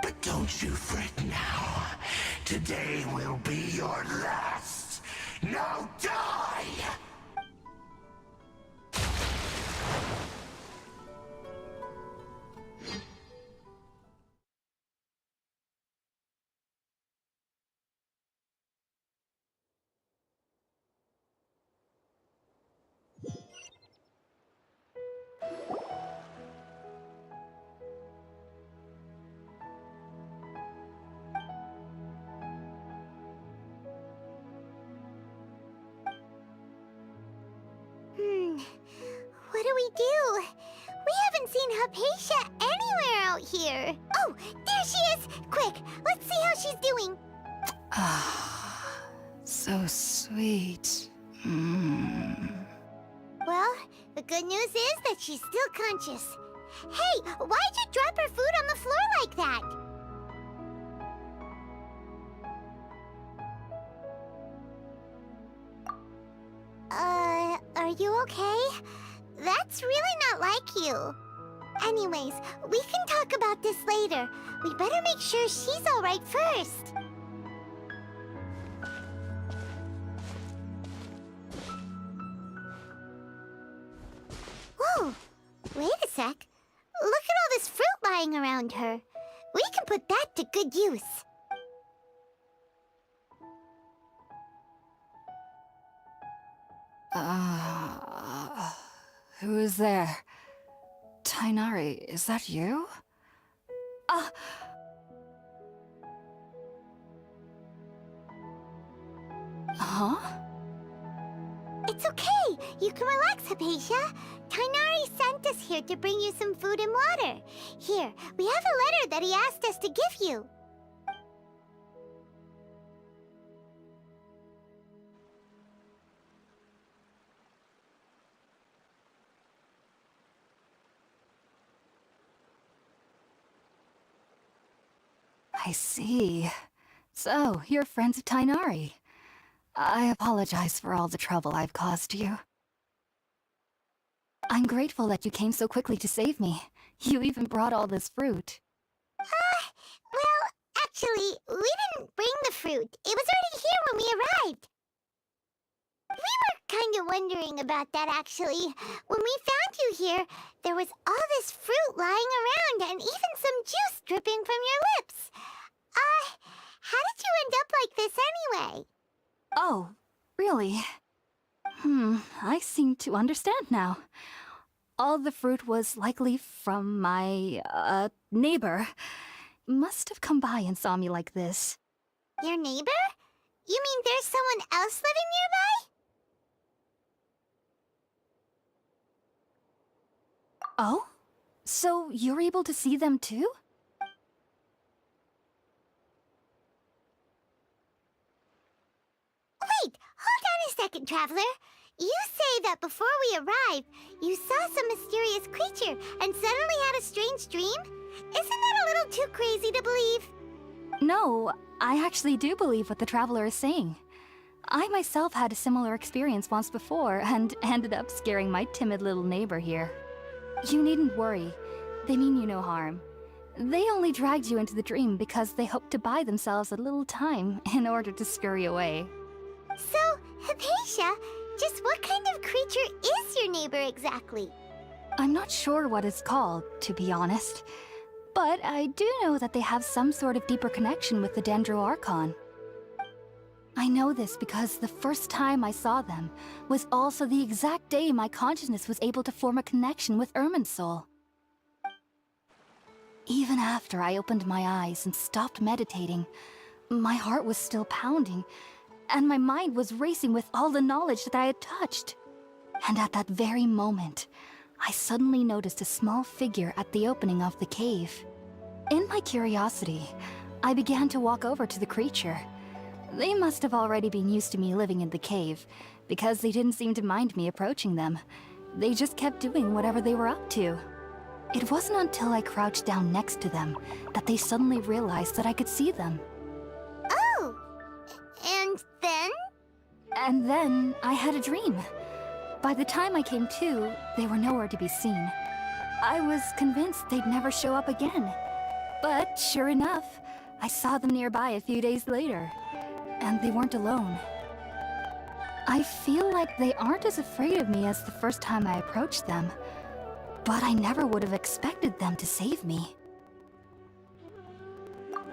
But don't you fret now. Today will be your last. Now die! What do we do? We haven't seen Hypatia anywhere out here. Oh, there she is! Quick, let's see how she's doing. So sweet. Well, the good news is that she's still conscious. Hey, why'd you drop her food on the floor like that? Are you okay? That's really not like you. Anyways, we can talk about this later. We better make sure she's alright first. Whoa, wait a sec. Look at all this fruit lying around her. We can put that to good use. Who is there? Tainari, is that you? Huh? It's okay. You can relax, Hypatia. Tainari sent us here to bring you some food and water. Here, we have a letter that he asked us to give you. I see. So, you're friends of Tainari. I apologize for all the trouble I've caused you. I'm grateful that you came so quickly to save me. You even brought all this fruit. Well, actually, we didn't bring the fruit. It was already here when we arrived. We kinda wondering about that, actually. When we found you here, there was all this fruit lying around and even some juice dripping from your lips. How did you end up like this anyway? Oh, really? I seem to understand now. All the fruit was likely from my, neighbor. Must have come by and saw me like this. Your neighbor? You mean there's someone else living nearby? Oh? So you're able to see them too? Wait, hold on a second, Traveler. You say that before we arrived, you saw some mysterious creature and suddenly had a strange dream? Isn't that a little too crazy to believe? No, I actually do believe what the Traveler is saying. I myself had a similar experience once before and ended up scaring my timid little neighbor here. You needn't worry. They mean you no harm. They only dragged you into the dream because they hoped to buy themselves a little time in order to scurry away. So, Hypatia, just what kind of creature is your neighbor exactly? I'm not sure what it's called, to be honest. But I do know that they have some sort of deeper connection with the Dendro Archon. I know this because the first time I saw them was also the exact day my consciousness was able to form a connection with Irminsul. Even after I opened my eyes and stopped meditating, my heart was still pounding, and my mind was racing with all the knowledge that I had touched. And at that very moment, I suddenly noticed a small figure at the opening of the cave. In my curiosity, I began to walk over to the creature. They must have already been used to me living in the cave, because they didn't seem to mind me approaching them. They just kept doing whatever they were up to. It wasn't until I crouched down next to them that they suddenly realized that I could see them. Oh! And then? And then I had a dream. By the time I came to, they were nowhere to be seen. I was convinced they'd never show up again. But sure enough, I saw them nearby a few days later. And they weren't alone. I feel like they aren't as afraid of me as the first time I approached them. But I never would have expected them to save me.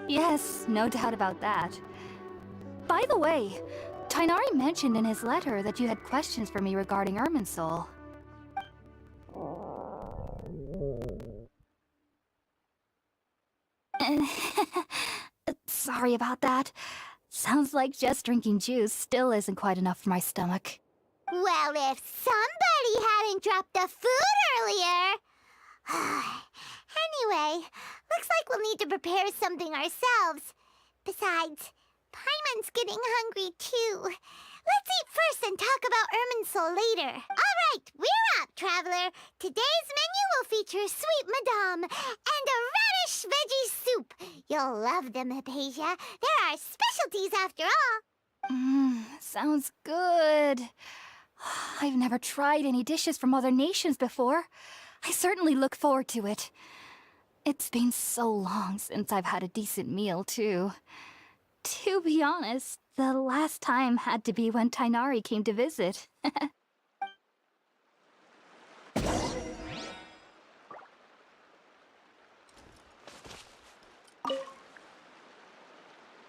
Yes, no doubt about that. By the way, Tainari mentioned in his letter that you had questions for me regarding Irminsul. Sorry about that. Sounds like just drinking juice still isn't quite enough for my stomach. Well, if somebody hadn't dropped the food earlier... Anyway, looks like we'll need to prepare something ourselves. Besides, Paimon's getting hungry too. Let's eat first and talk about Irminsul later. All right, we're up, Traveler. Today's menu will feature sweet madame and a radish veggie soup. You'll love them, Hypatia. They're our specialties after all. Sounds good. I've never tried any dishes from other nations before. I certainly look forward to it. It's been so long since I've had a decent meal, too. To be honest, the last time had to be when Tainari came to visit.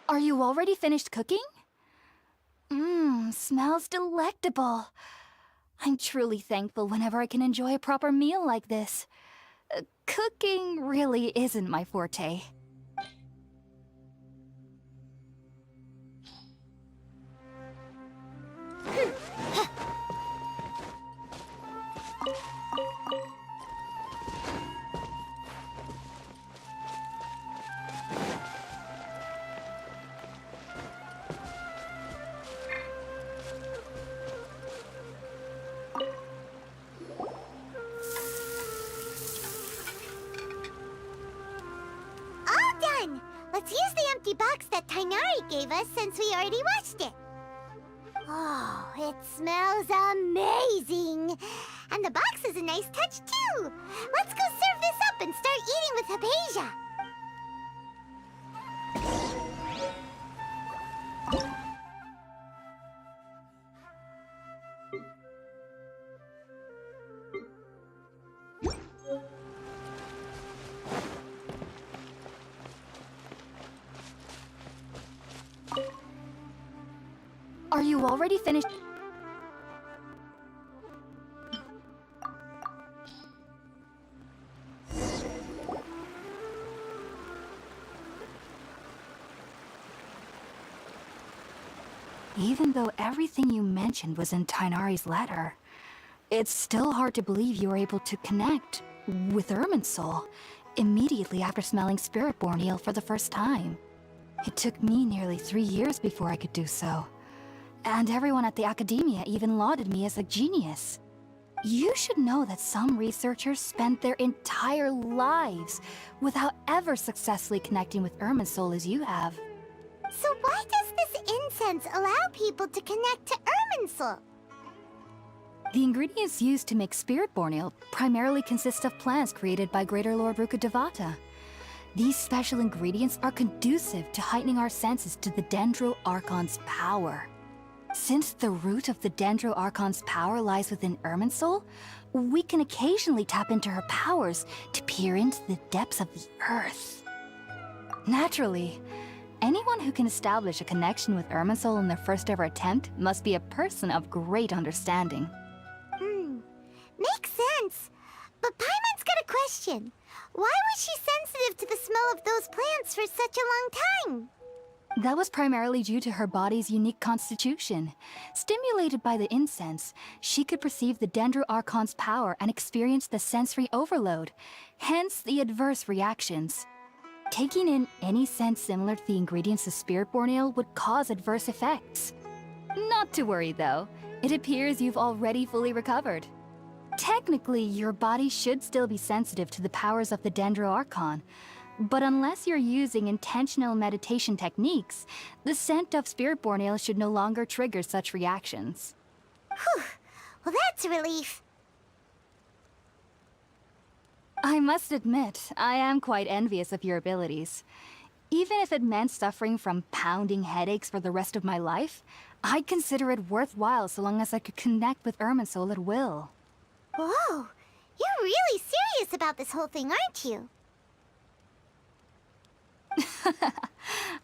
Are you already finished cooking? Smells delectable. I'm truly thankful whenever I can enjoy a proper meal like this. Cooking really isn't my forte. Let's use the empty box that Tainari gave us since we already watched it. Oh, it smells amazing. And the box is a nice touch, too. Let's go serve this up and start eating with Hypatia. you already finished? Even though everything you mentioned was in Tainari's letter, it's still hard to believe you were able to connect with Irminsul immediately after smelling Spiritborn eel for the first time. It took me nearly 3 years before I could do so. And everyone at the academia even lauded me as a genius. You should know that some researchers spend their entire lives without ever successfully connecting with Irminsul as you have. So why does this incense allow people to connect to Irminsul? The ingredients used to make Spiritborn ale primarily consist of plants created by Greater Lord Rukkhadevata. These special ingredients are conducive to heightening our senses to the Dendro Archon's power. Since the root of the Dendro Archon's power lies within Irminsul, we can occasionally tap into her powers to peer into the depths of the earth. Naturally, anyone who can establish a connection with Irminsul in their first ever attempt must be a person of great understanding. Makes sense. But Paimon's got a question. Why was she sensitive to the smell of those plants for such a long time? That was primarily due to her body's unique constitution. Stimulated by the incense, she could perceive the Dendro Archon's power and experience the sensory overload, hence the adverse reactions. Taking in any scent similar to the ingredients of Spiritborn ale would cause adverse effects. Not to worry though, it appears you've already fully recovered. Technically, your body should still be sensitive to the powers of the Dendro Archon, but unless you're using intentional meditation techniques, the scent of Spiritborn ale should no longer trigger such reactions. Whew. Well, that's a relief. I must admit, I am quite envious of your abilities. Even if it meant suffering from pounding headaches for the rest of my life, I'd consider it worthwhile so long as I could connect with Irminsul at will. Whoa, you're really serious about this whole thing, aren't you?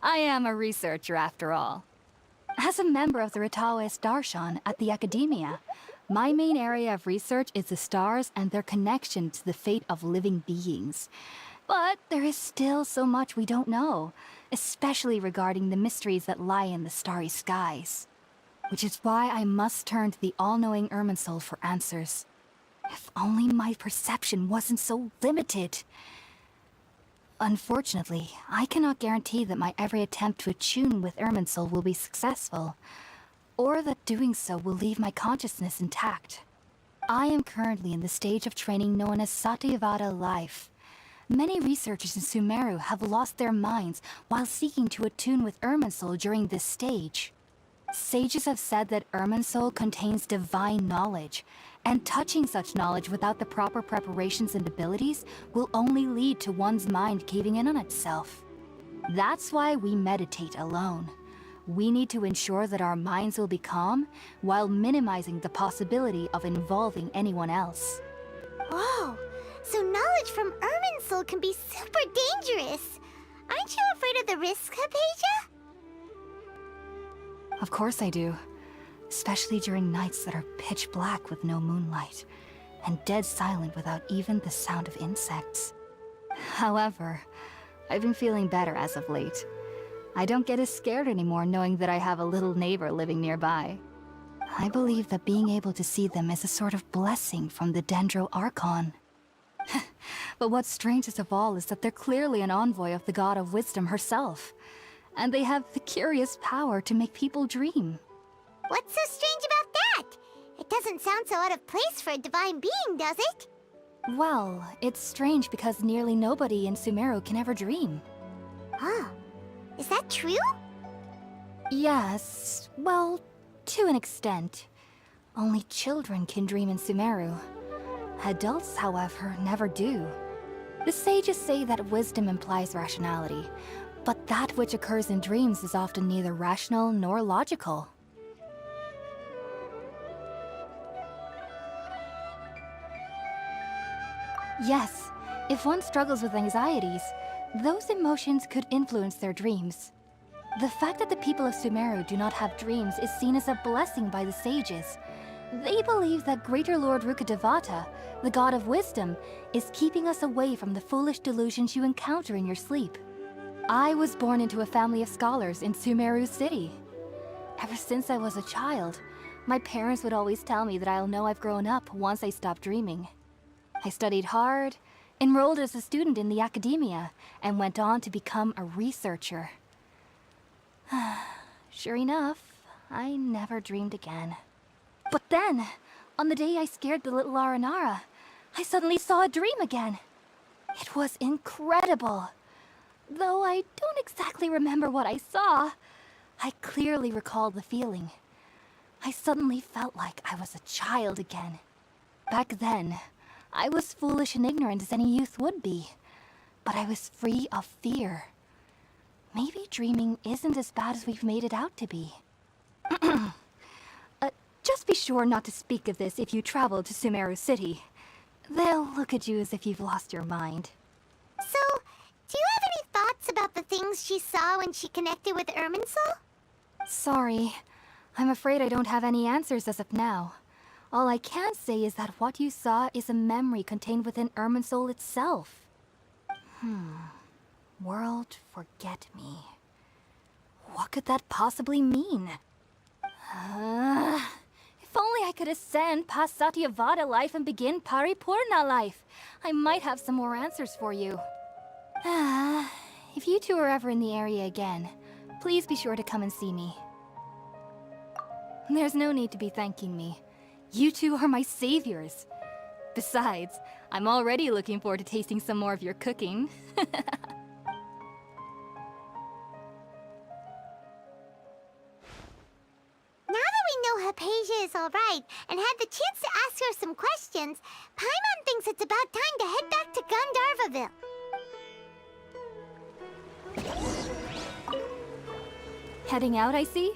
I am a researcher after all. As a member of the Ritaoist Darshan at the Academia, my main area of research is the stars and their connection to the fate of living beings. But there is still so much we don't know, especially regarding the mysteries that lie in the starry skies. Which is why I must turn to the all-knowing Irminsul for answers. If only my perception wasn't so limited. Unfortunately, I cannot guarantee that my every attempt to attune with Irminsul will be successful, or that doing so will leave my consciousness intact. I am currently in the stage of training known as Satyavada life. Many researchers in Sumeru have lost their minds while seeking to attune with Irminsul during this stage. Sages have said that Irminsul contains divine knowledge, and touching such knowledge without the proper preparations and abilities will only lead to one's mind caving in on itself. That's why we meditate alone. We need to ensure that our minds will be calm while minimizing the possibility of involving anyone else. Whoa, so knowledge from Irminsul can be super dangerous. Aren't you afraid of the risks, Hypatia? Of course I do. Especially during nights that are pitch black with no moonlight, and dead silent without even the sound of insects. However, I've been feeling better as of late. I don't get as scared anymore knowing that I have a little neighbor living nearby. I believe that being able to see them is a sort of blessing from the Dendro Archon. But what's strangest of all is that they're clearly an envoy of the God of Wisdom herself, and they have the curious power to make people dream. What's so strange about that? It doesn't sound so out of place for a divine being, does it? Well, it's strange because nearly nobody in Sumeru can ever dream. Huh. Is that true? Yes, well, to an extent. Only children can dream in Sumeru. Adults, however, never do. The sages say that wisdom implies rationality, but that which occurs in dreams is often neither rational nor logical. Yes, if one struggles with anxieties, those emotions could influence their dreams. The fact that the people of Sumeru do not have dreams is seen as a blessing by the sages. They believe that Greater Lord Rukkhadevata, the god of wisdom, is keeping us away from the foolish delusions you encounter in your sleep. I was born into a family of scholars in Sumeru City. Ever since I was a child, my parents would always tell me that I'll know I've grown up once I stop dreaming. I studied hard, enrolled as a student in the academia, and went on to become a researcher. Sure enough, I never dreamed again. But then, on the day I scared the little Aranara, I suddenly saw a dream again. It was incredible. Though I don't exactly remember what I saw, I clearly recall the feeling. I suddenly felt like I was a child again. Back then, I was foolish and ignorant as any youth would be, but I was free of fear. Maybe dreaming isn't as bad as we've made it out to be. Just be sure not to speak of this if you travel to Sumeru City. They'll look at you as if you've lost your mind. So, do you have any thoughts about the things she saw when she connected with Irminsul? Sorry. I'm afraid I don't have any answers as of now. All I can say is that what you saw is a memory contained within Irminsul itself. World forget me. What could that possibly mean? If only I could ascend past Satyavada life and begin Paripurna life, I might have some more answers for you. If you two are ever in the area again, please be sure to come and see me. There's no need to be thanking me. You two are my saviors. Besides, I'm already looking forward to tasting some more of your cooking. Now that we know Hypatia is alright and had the chance to ask her some questions, Paimon thinks it's about time to head back to Gandharvaville. Heading out, I see?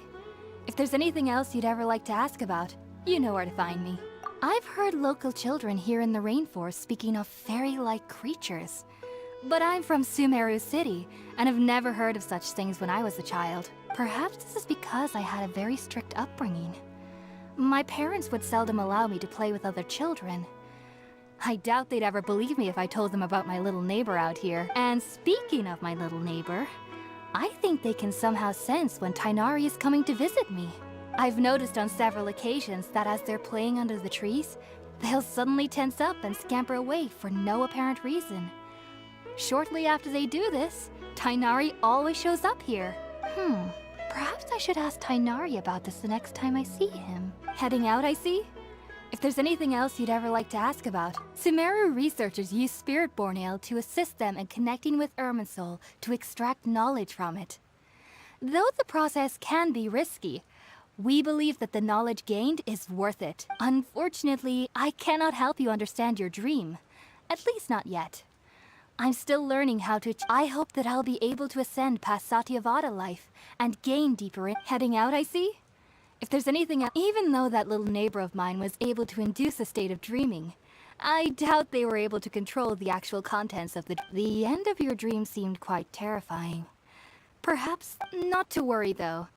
If there's anything else you'd ever like to ask about, you know where to find me. I've heard local children here in the rainforest speaking of fairy-like creatures. But I'm from Sumeru City, and have never heard of such things when I was a child. Perhaps this is because I had a very strict upbringing. My parents would seldom allow me to play with other children. I doubt they'd ever believe me if I told them about my little neighbor out here. And speaking of my little neighbor, I think they can somehow sense when Tighnari is coming to visit me. I've noticed on several occasions that as they're playing under the trees, they'll suddenly tense up and scamper away for no apparent reason. Shortly after they do this, Tighnari always shows up here. Perhaps I should ask Tighnari about this the next time I see him. Heading out, I see? If there's anything else you'd ever like to ask about, Sumeru researchers use Spiritborn Ale to assist them in connecting with Irminsul to extract knowledge from it. Though the process can be risky, we believe that the knowledge gained is worth it. Unfortunately, I cannot help you understand your dream. At least not yet. I'm still learning how to... I hope that I'll be able to ascend past Satyavada life and gain deeper in... Heading out, I see? If there's anything else... Even though that little neighbor of mine was able to induce a state of dreaming, I doubt they were able to control the actual contents of the... The end of your dream seemed quite terrifying. Perhaps not to worry, though.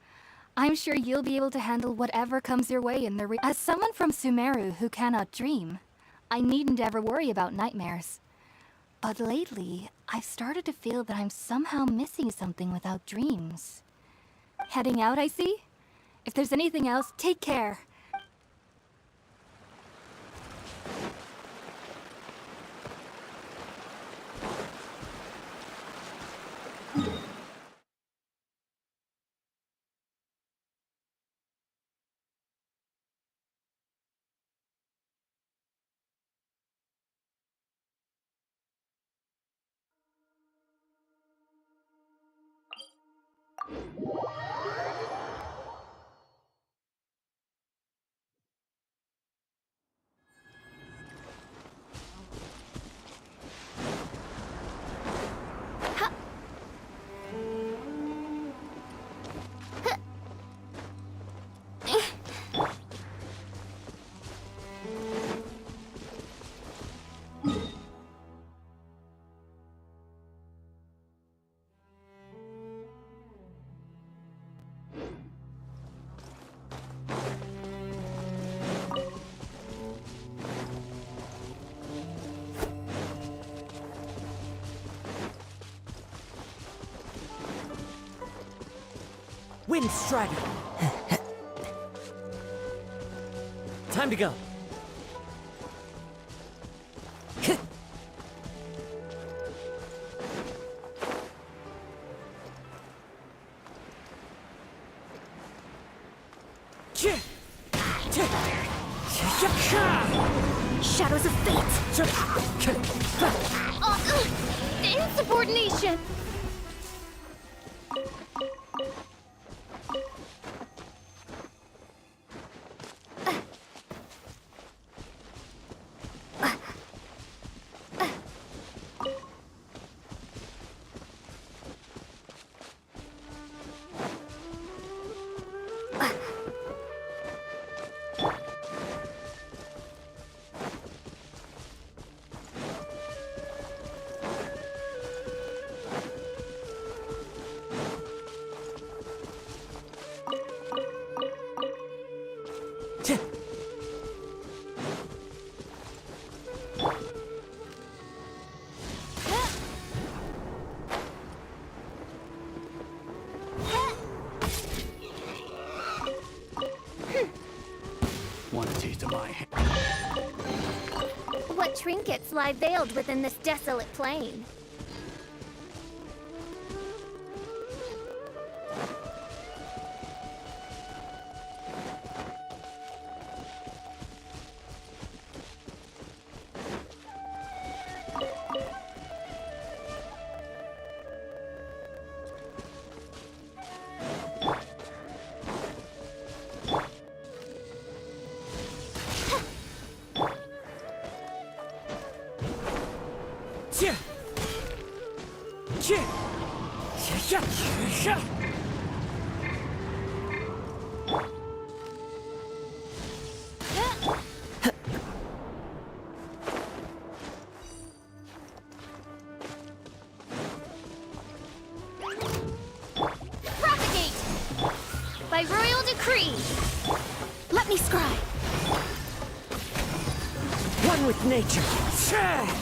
I'm sure you'll be able to handle whatever comes your way in the... As someone from Sumeru who cannot dream, I needn't ever worry about nightmares. But lately, I've started to feel that I'm somehow missing something without dreams. Heading out, I see? If there's anything else, take care. Wind Strider. Time to go. Shadows of fate! Insubordination! Want a taste of my hand? What trinkets lie veiled within this desolate plain? Propagate! By royal decree! Let me scry! One with nature. Scatter!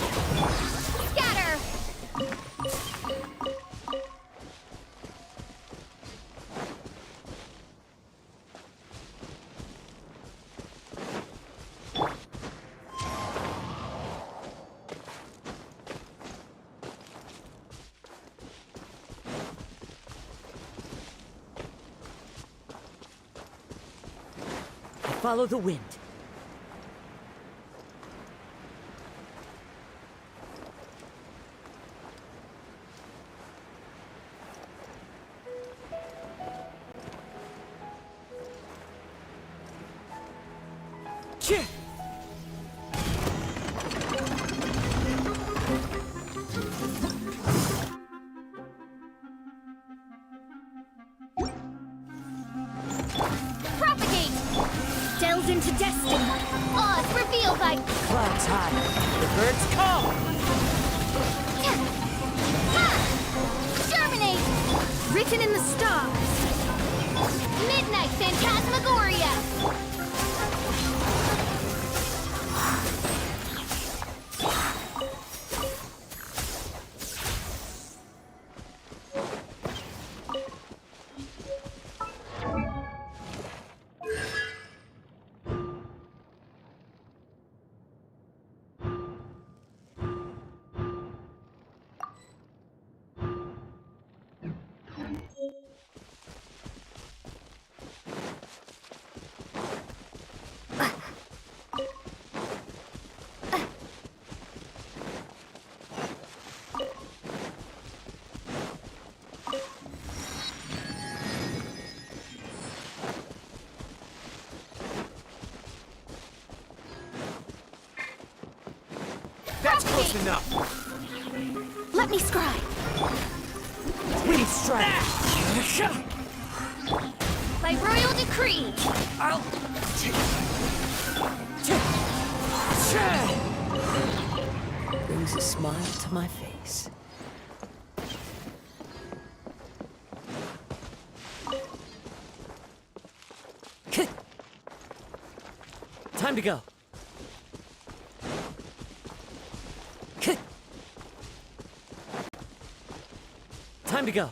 Follow the wind. Propagate! Delves into destiny. Odds revealed by... Clouds high. The birds call. Germinate! Written in the stars. Midnight Phantasmagoria! That's close enough. Let me scry. Wind Strider. By royal decree. I'll... Brings a smile to my face. Time to go. Time to go.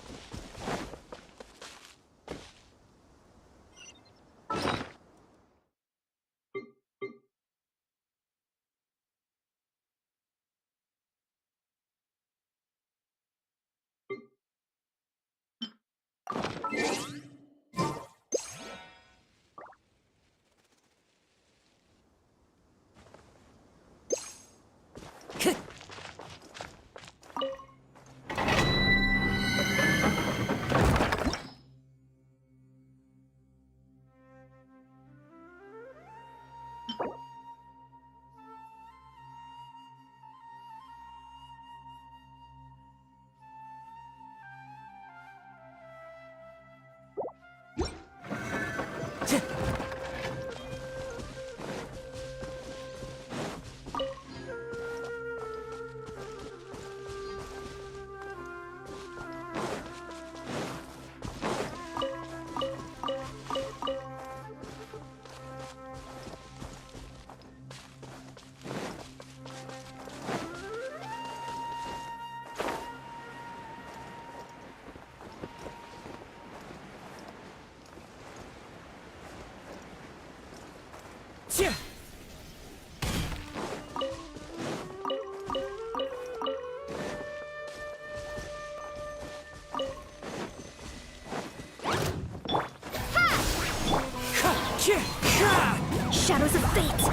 Shadows of fate!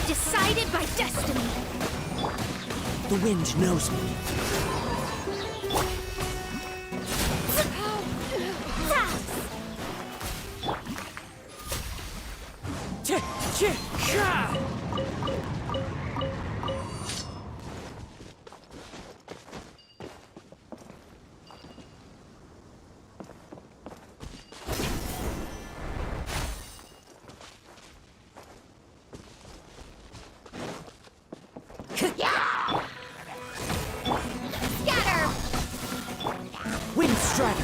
Decided by destiny! The wind knows me. Scatter! Wind strider.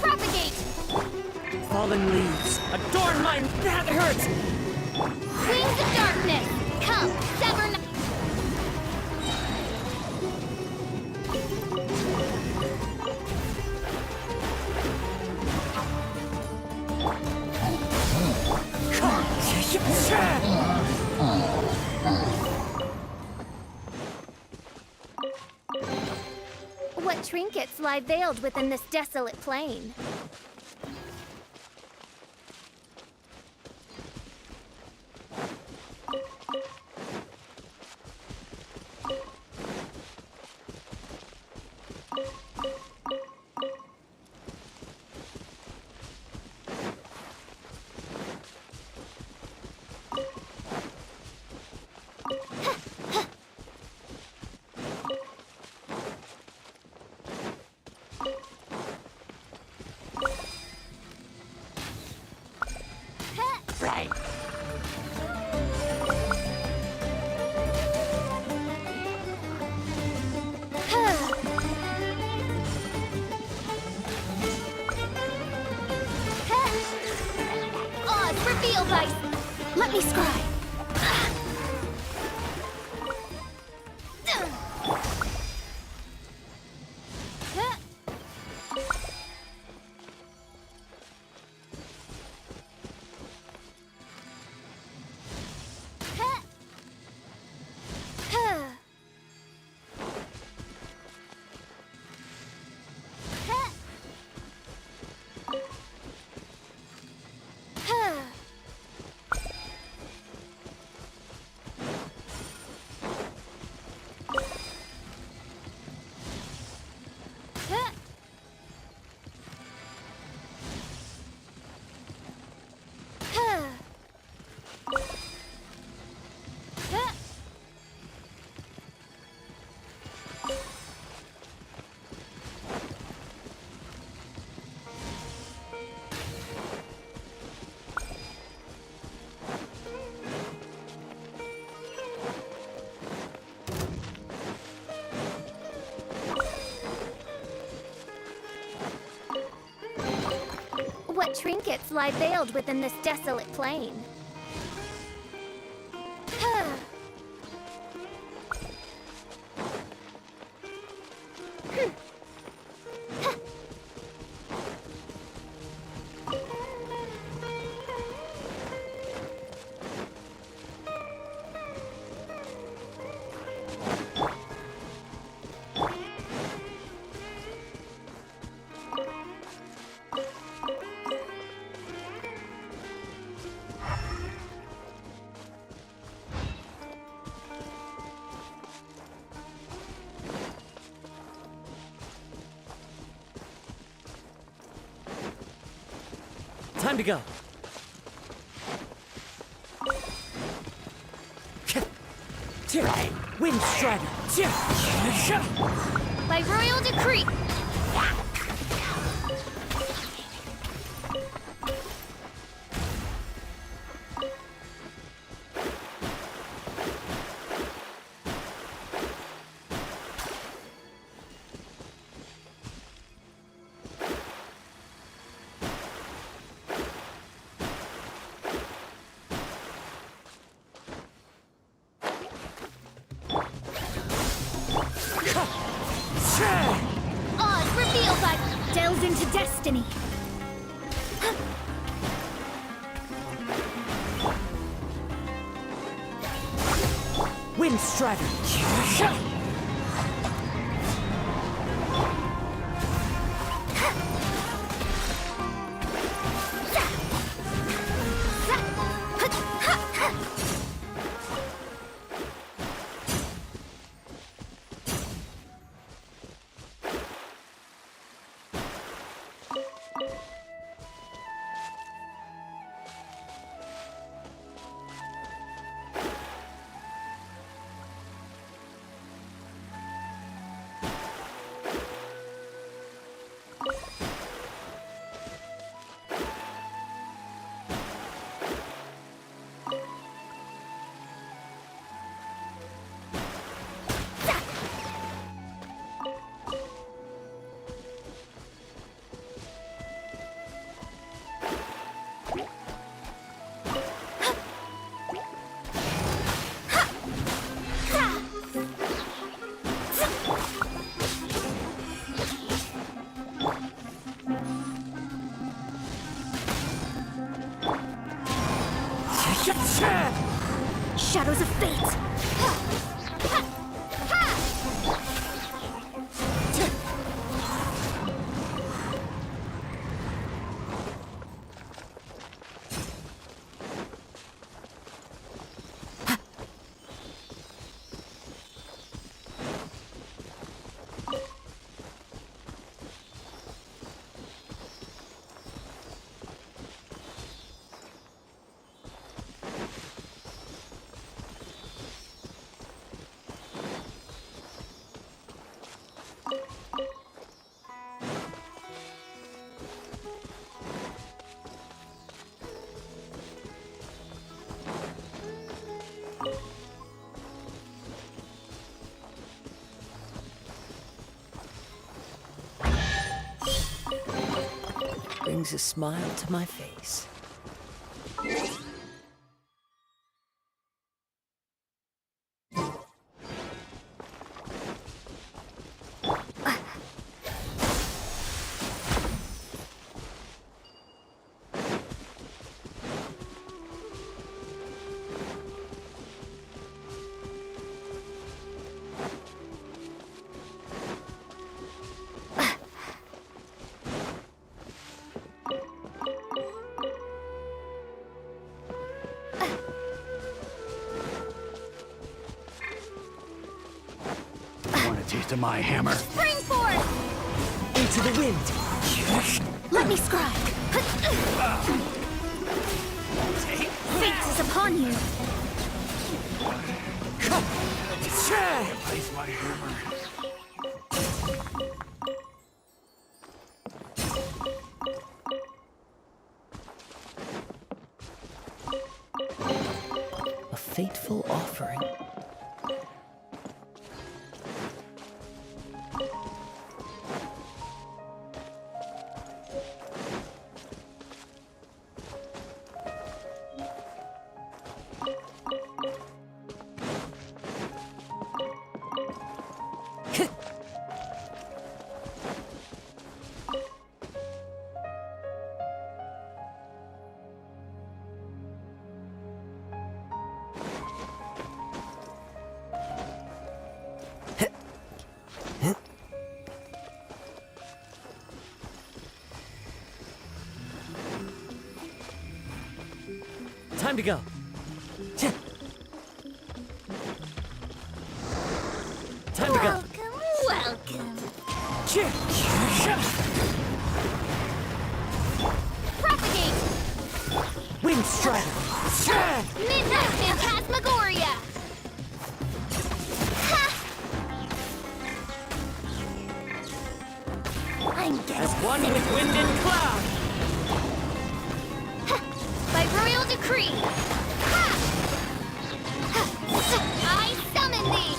Propagate! Fallen leaves. Adorn mine. That hurts. Wings of darkness! Come, sever... What trinkets lie veiled within this desolate plain? Reveal vice! Let me scry! What trinkets lie veiled within this desolate plain? Time to go. Wind Strider. By royal decree. Oz revealed that delves into destiny. Wind Strider. Shadows of fate. Brings a smile to my face. Want a taste of my hammer? Spring forth! Into the wind. Let me scribe. Fate is upon you. Place my hammer. A fateful offering. Time to go. Time to go. Welcome. Propagate! Strider! Midnight Phantasmagoria! I'm getting As one with wind and cloud! By royal decree! Ha! I summon thee!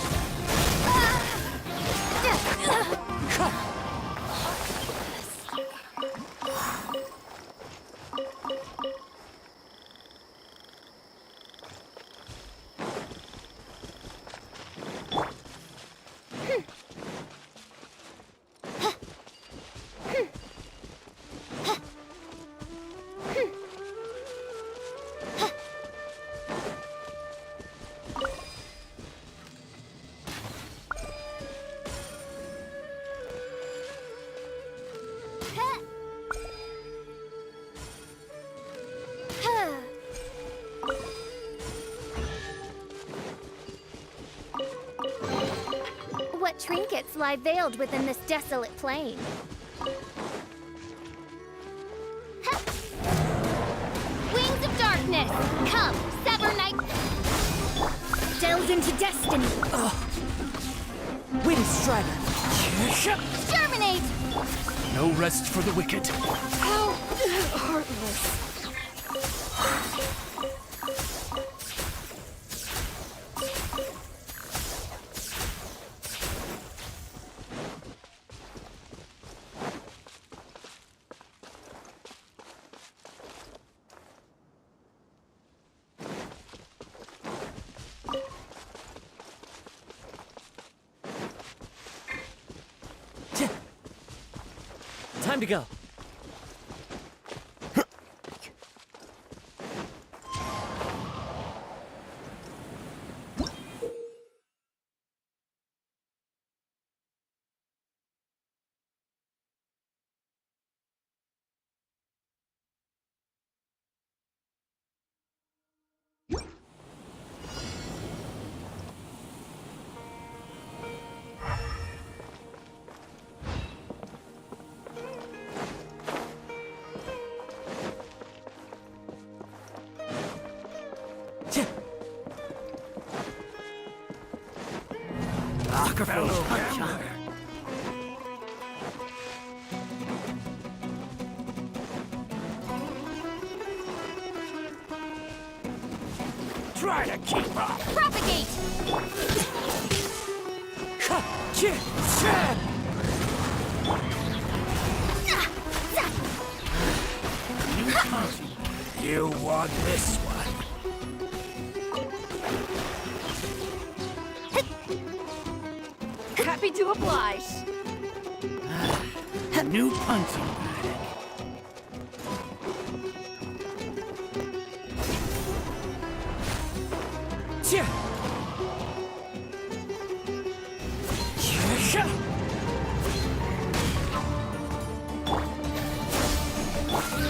What trinkets lie veiled within this desolate plain? Ha! Wings of darkness, come, sever night. Delve into destiny. Wind Strider! Germinate! No rest for the wicked. How heartless. Time to go. Fellow gambler. Try to keep up. Propagate! You want this one? Happy to oblige. New punching bag.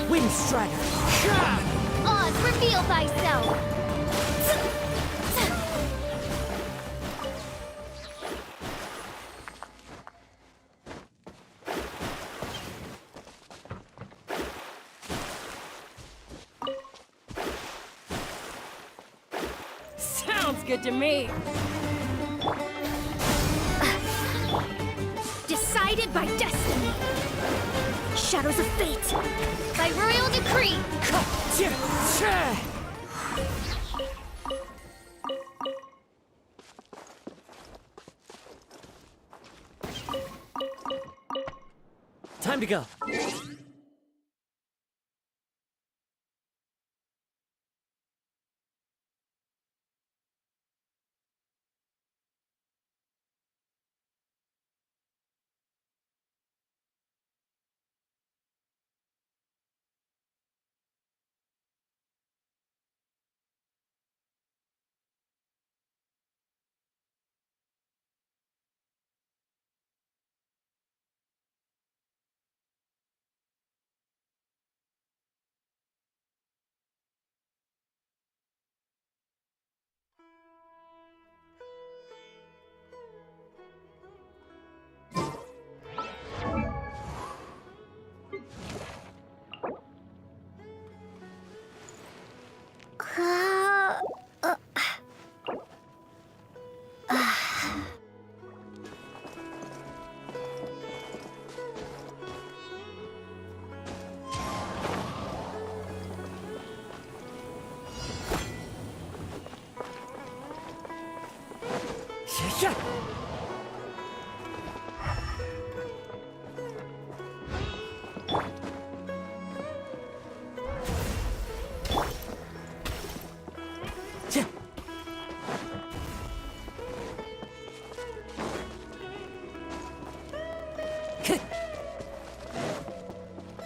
Wind Strider. Oz, reveal thyself! Sounds good to me. Decided by destiny! Shadows of fate! By royal decree! Time to go.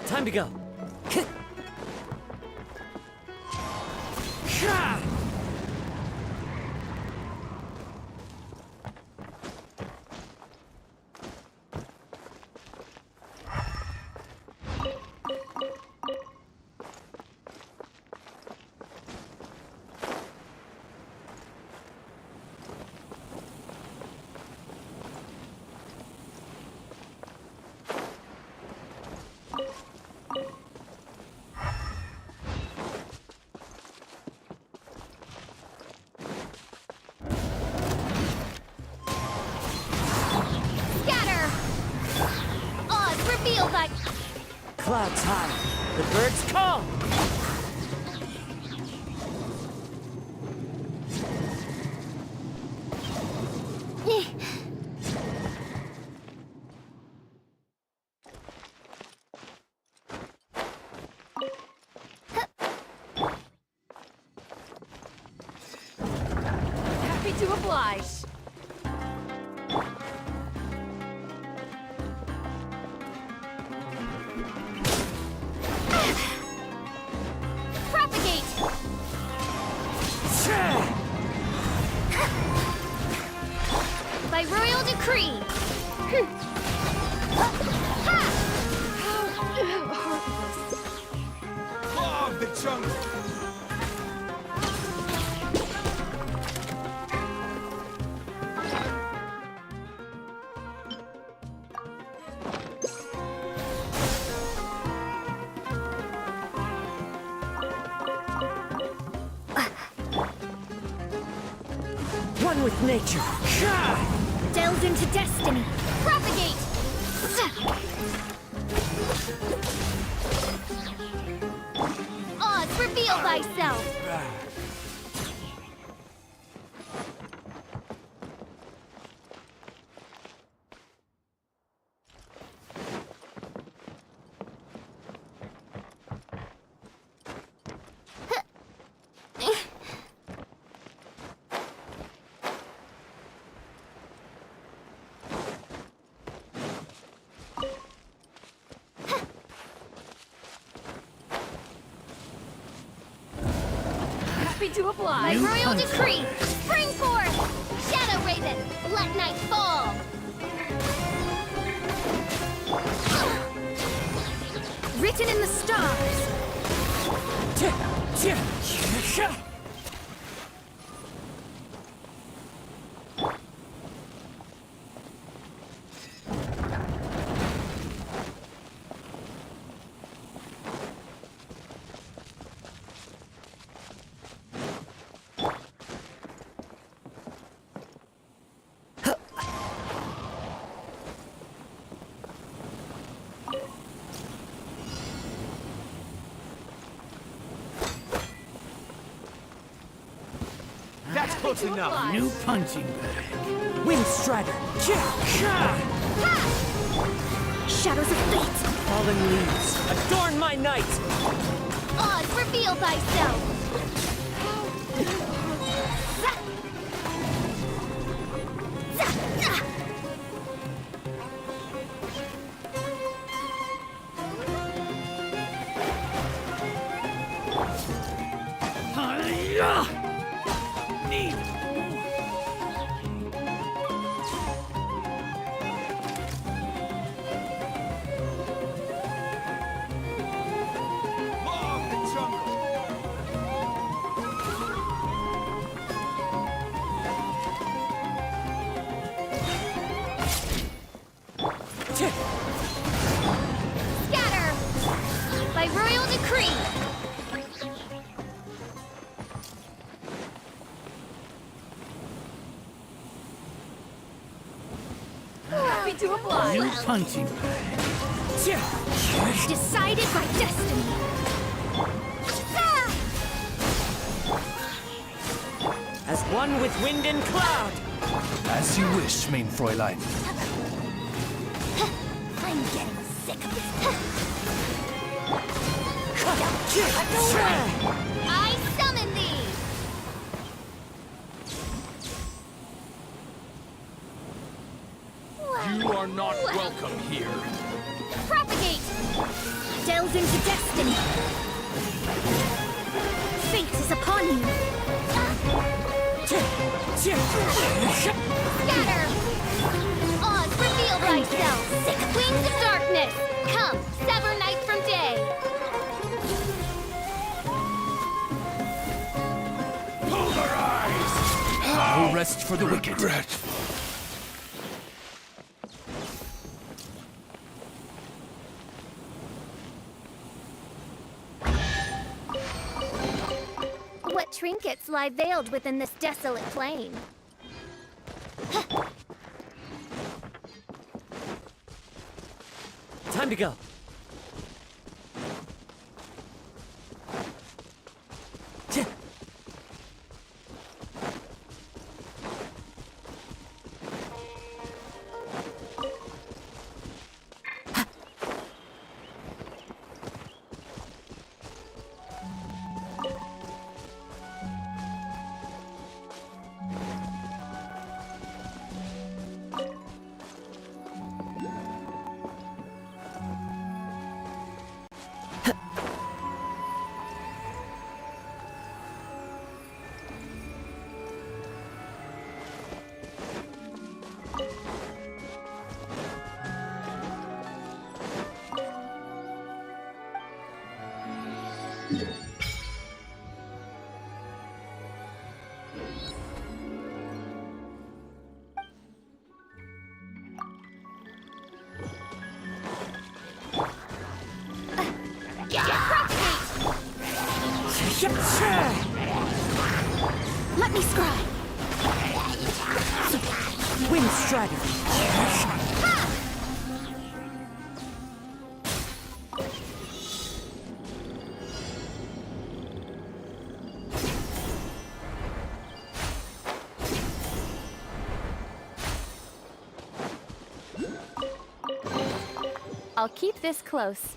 Time to go. Scatter! Oz, reveal thy... Clouds high. The birds call. Happy to oblige. Propagate! By royal decree! Love the jungle. One with nature. Delve into destiny! Propagate! Oz, reveal thyself! Happy to oblige. By royal decree, spring forth! Shadow Raven, let night fall! Written in the stars! That's close enough. New punching bag. Wind Strider. Shadows of fate! Fallen leaves. Adorn my night. Oz, reveal thyself! Love the jungle. Scatter! By royal decree! Happy to oblige. New punching bag. Decided by destiny. As one with wind and cloud. As you wish, main Fräulein. I'm getting sick of this. I summon thee! You are not Welcome here. Propagate! Delve into destiny! Fate is upon you! Scatter! Oz, reveal thyself! Sick wings of darkness! Come, sever night from day! No rest for the wicked. What trinkets lie veiled within this desolate plain? Time to go. Let me scry! Wind strategy. I'll keep this close.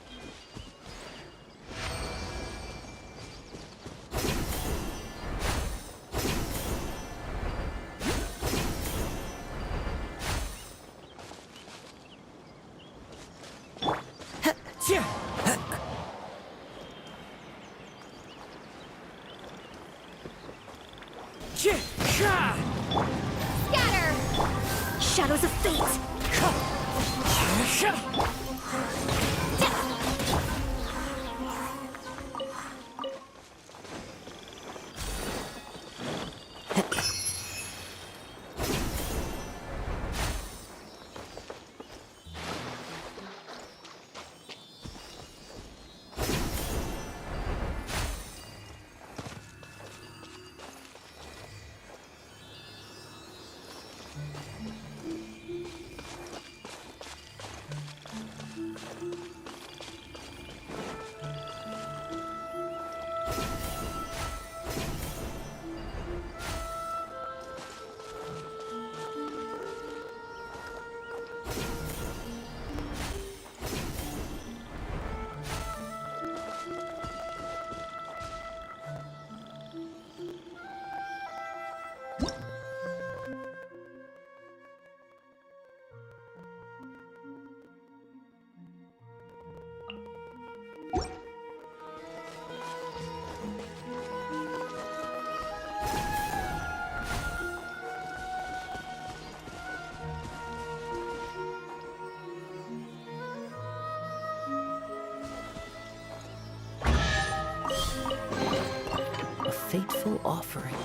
Scatter! Shadows of fate! A fateful offering.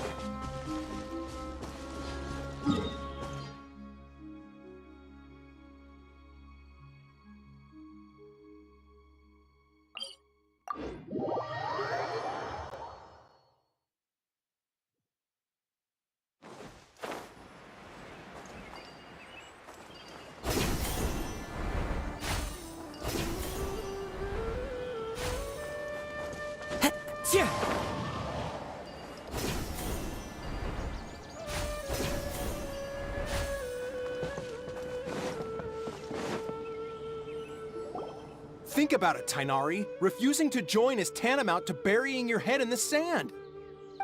Think about it, Tainari. Refusing to join is tantamount to burying your head in the sand.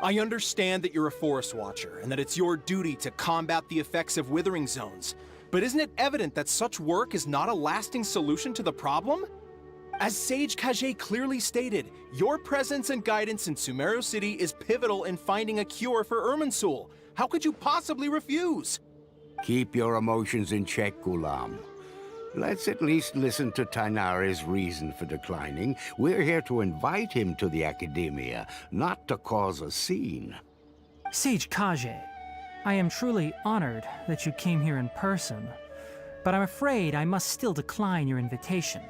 I understand that you're a forest watcher and that it's your duty to combat the effects of withering zones, But isn't it evident that such work is not a lasting solution to the problem? As Sage Kage clearly stated, your presence and guidance in Sumeru City is pivotal in finding a cure for Irminsul. How could you possibly refuse? Keep your emotions in check, Ghulam. Let's at least listen to Tainari's reason for declining. We're here to invite him to the Academia, not to cause a scene. Sage Kage, I am truly honored that you came here in person, but I'm afraid I must still decline your invitation.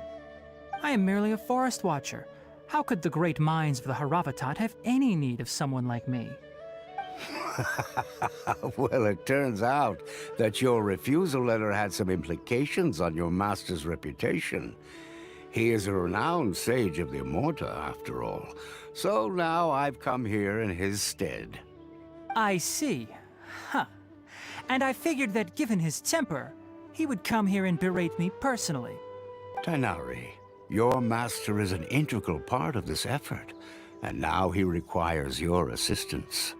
I am merely a forest watcher. How could the great minds of the Haravatat have any need of someone like me? Well, it turns out that your refusal letter had some implications on your master's reputation. He is a renowned sage of the Immorta, after all. So now I've come here in his stead. I see. Huh. And I figured that given his temper, he would come here and berate me personally. Tainari, your master is an integral part of this effort, and now he requires your assistance.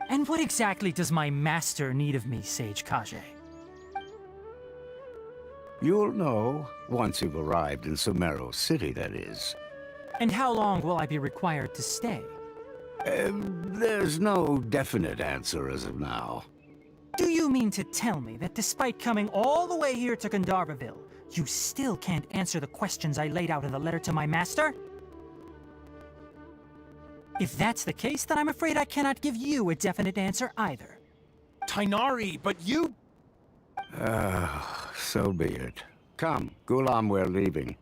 And what exactly does my master need of me, Sage Kage? You'll know once you've arrived in Sumeru City, that is. And how long will I be required to stay? There's no definite answer as of now. Do you mean to tell me that despite coming all the way here to Gandharvaville, you still can't answer the questions I laid out in the letter to my master? If that's the case, then I'm afraid I cannot give you a definite answer either. Tainari, but you... So be it. Come, Ghulam, we're leaving.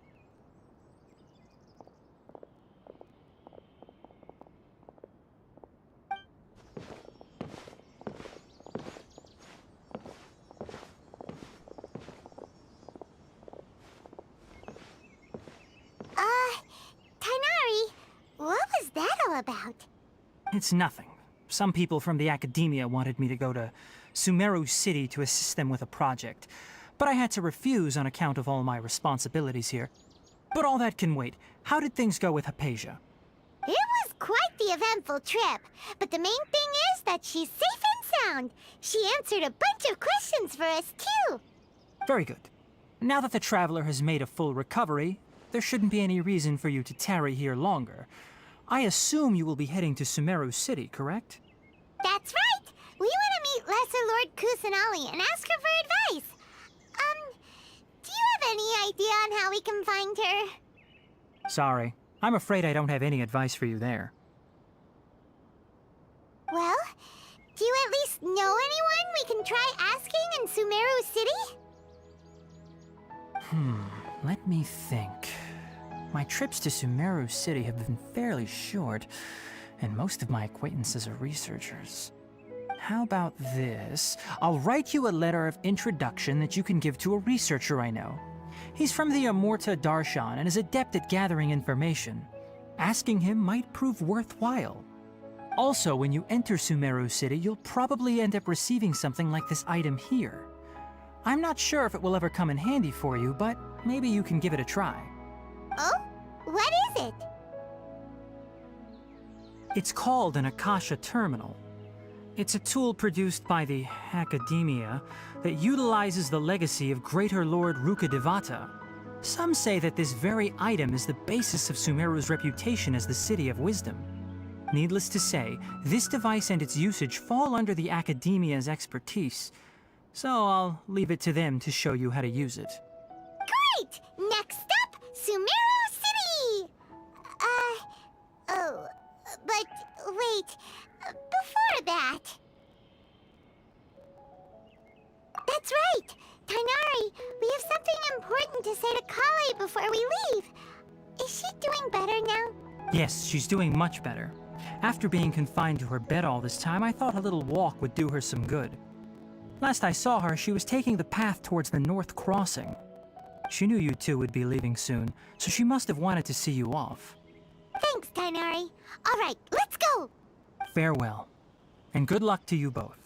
Tainari, what was that all about? It's nothing. Some people from the Academia wanted me to go to Sumeru City to assist them with a project, but I had to refuse on account of all my responsibilities here. But all that can wait. How did things go with Hypatia? It was quite the eventful trip, but the main thing is that she's safe and sound. She answered a bunch of questions for us, too. Very good. Now that the Traveler has made a full recovery, there shouldn't be any reason for you to tarry here longer. I assume you will be heading to Sumeru City, correct? That's right! We want to meet Lesser Lord Kusanali and ask her for advice. Do you have any idea on how we can find her? Sorry. I'm afraid I don't have any advice for you there. Well, do you at least know anyone we can try asking in Sumeru City? Let me think. My trips to Sumeru City have been fairly short, and most of my acquaintances are researchers. How about this? I'll write you a letter of introduction that you can give to a researcher I know. He's from the Immorta Darshan and is adept at gathering information. Asking him might prove worthwhile. Also, when you enter Sumeru City, you'll probably end up receiving something like this item here. I'm not sure if it will ever come in handy for you, but maybe you can give it a try. Oh? What is it? It's called an Akasha Terminal. It's a tool produced by the Academia that utilizes the legacy of Greater Lord Rukkhadevata. Some say that this very item is the basis of Sumeru's reputation as the City of Wisdom. Needless to say, this device and its usage fall under the Academia's expertise, so I'll leave it to them to show you how to use it. Great! Next up, Sumeru City! But wait, before that... That's right! Tainari, we have something important to say to Kale before we leave. Is she doing better now? Yes, she's doing much better. After being confined to her bed all this time, I thought a little walk would do her some good. Last I saw her, she was taking the path towards the North Crossing. She knew you two would be leaving soon, so she must have wanted to see you off. Thanks, Tainari. All right, let's go! Farewell, and good luck to you both.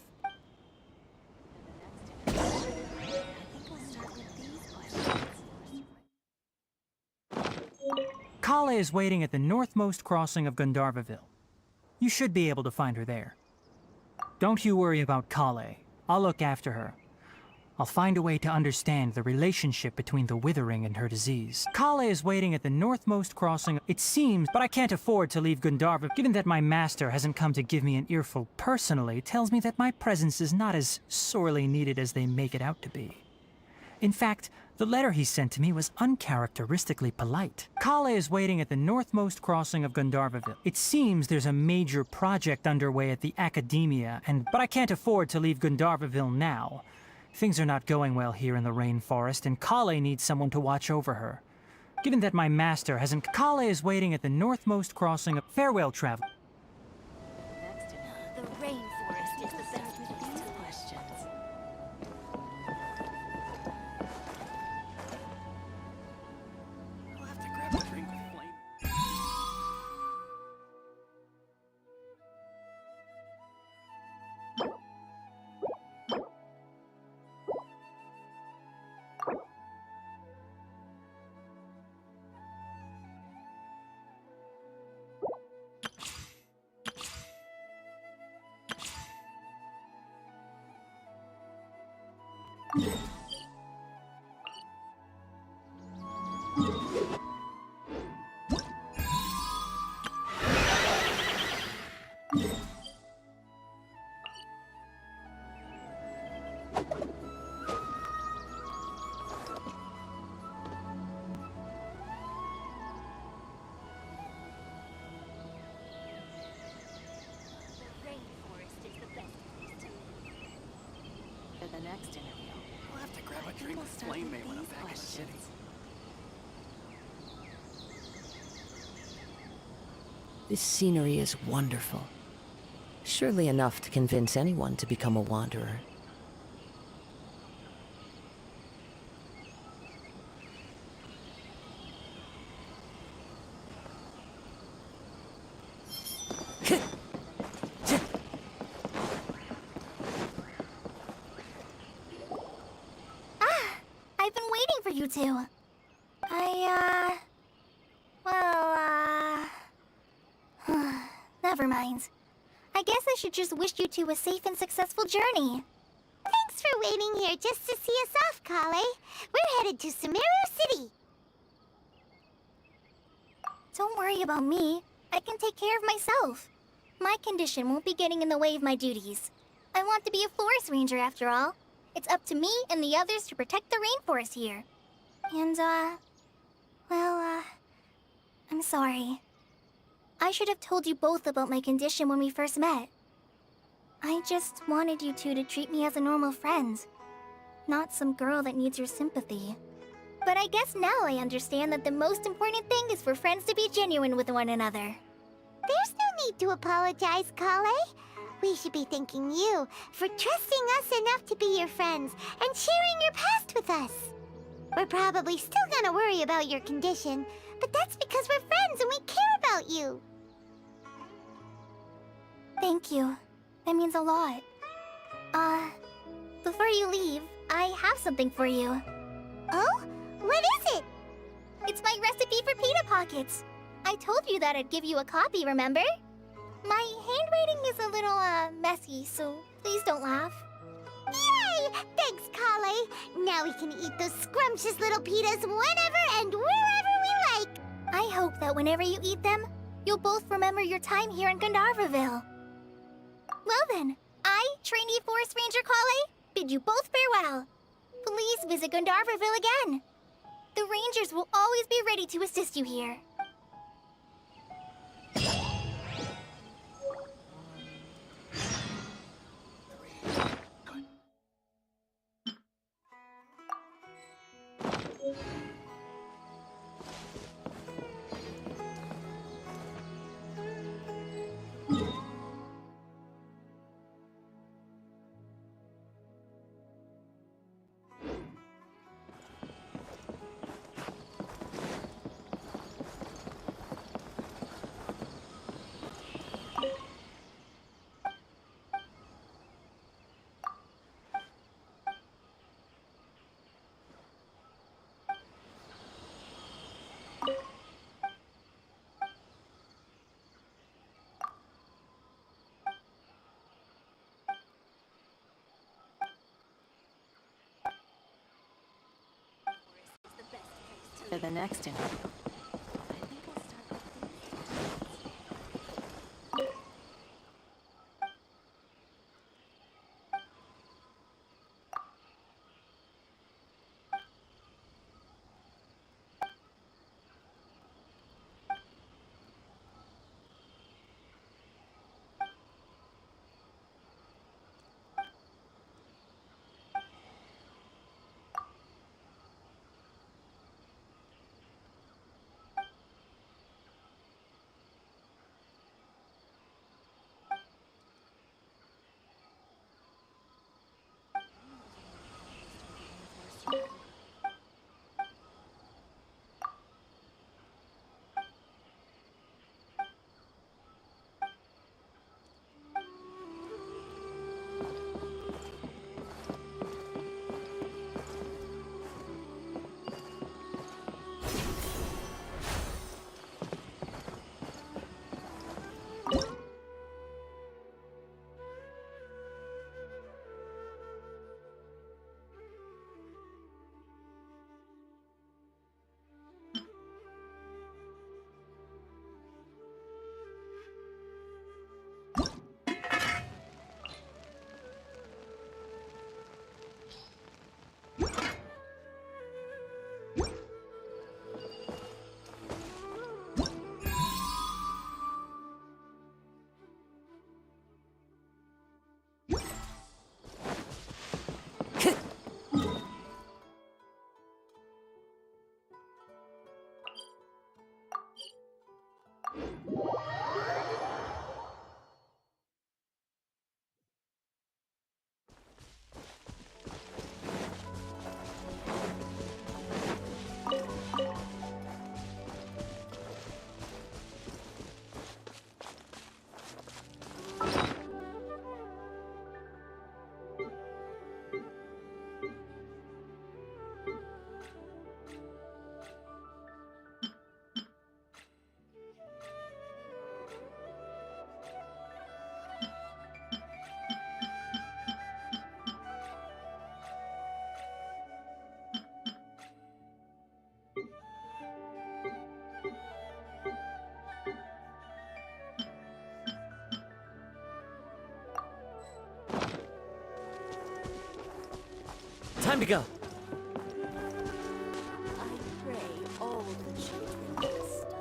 Kale is waiting at the northmost crossing of Gandharvaville. You should be able to find her there. Don't you worry about Kale. I'll look after her. I'll find a way to understand the relationship between the withering and her disease. Kale is waiting at the northmost crossing, it seems, but I can't afford to leave Gundharva. Given that my master hasn't come to give me an earful personally, tells me that my presence is not as sorely needed as they make it out to be. In fact, the letter he sent to me was uncharacteristically polite. Kale is waiting at the northmost crossing of Gundharvaville. It seems there's a major project underway at the Academia, but I can't afford to leave Gundharvaville now. Things are not going well here in the rainforest, and Kale needs someone to watch over her. Given that my master hasn't... Kale is waiting at the northmost crossing of... Farewell, traveler. The rainforest is the best with these questions. I'll have to grab a drink with Flame. For the next interview, I'll have to grab a drink with Flame when I'm back in the city. This scenery is wonderful. Surely enough to convince anyone to become a wanderer. I've been waiting for you two. Never mind. I guess I should just wish you two a safe and successful journey. Thanks for waiting here just to see us off, Kale. We're headed to Sumeru City. Don't worry about me. I can take care of myself. My condition won't be getting in the way of my duties. I want to be a forest ranger after all. It's up to me and the others to protect the rainforest here. And, I'm sorry. I should have told you both about my condition when we first met. I just wanted you two to treat me as a normal friend, not some girl that needs your sympathy. But I guess now I understand that the most important thing is for friends to be genuine with one another. There's no need to apologize, Kale. We should be thanking you for trusting us enough to be your friends and sharing your past with us. We're probably still gonna worry about your condition, but that's because we're friends and we care about you. Thank you. That means a lot. Before you leave, I have something for you. Oh? What is it? It's my recipe for pita pockets. I told you that I'd give you a copy, remember? My handwriting is a little, messy, so please don't laugh. Yay! Thanks, Kale. Now we can eat those scrumptious little pitas whenever and wherever we like. I hope that whenever you eat them, you'll both remember your time here in Gundharvaville. Well then, I, trainee Forest Ranger Kale, bid you both farewell. Please visit Gundharvaville again. The Rangers will always be ready to assist you here. For the next interview. Time to go. I pray all the children will study.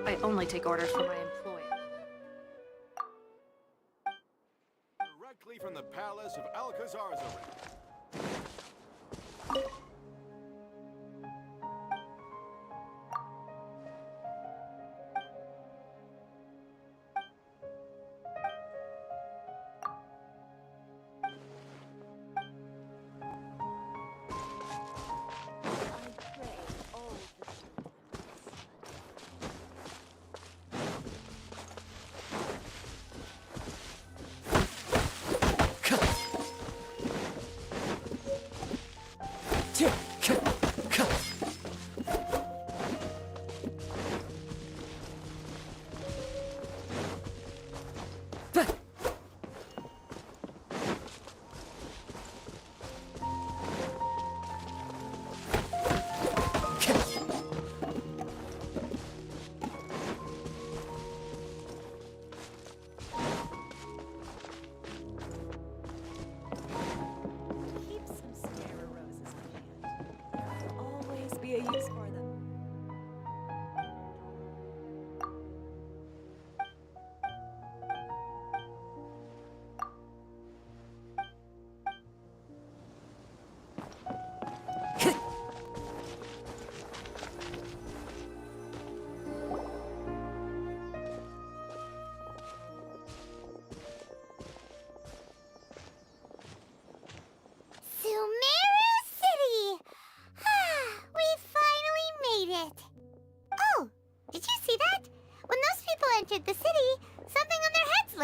I only take orders from my employer. Directly from the palace of Alcazarzarin. Be a use for them.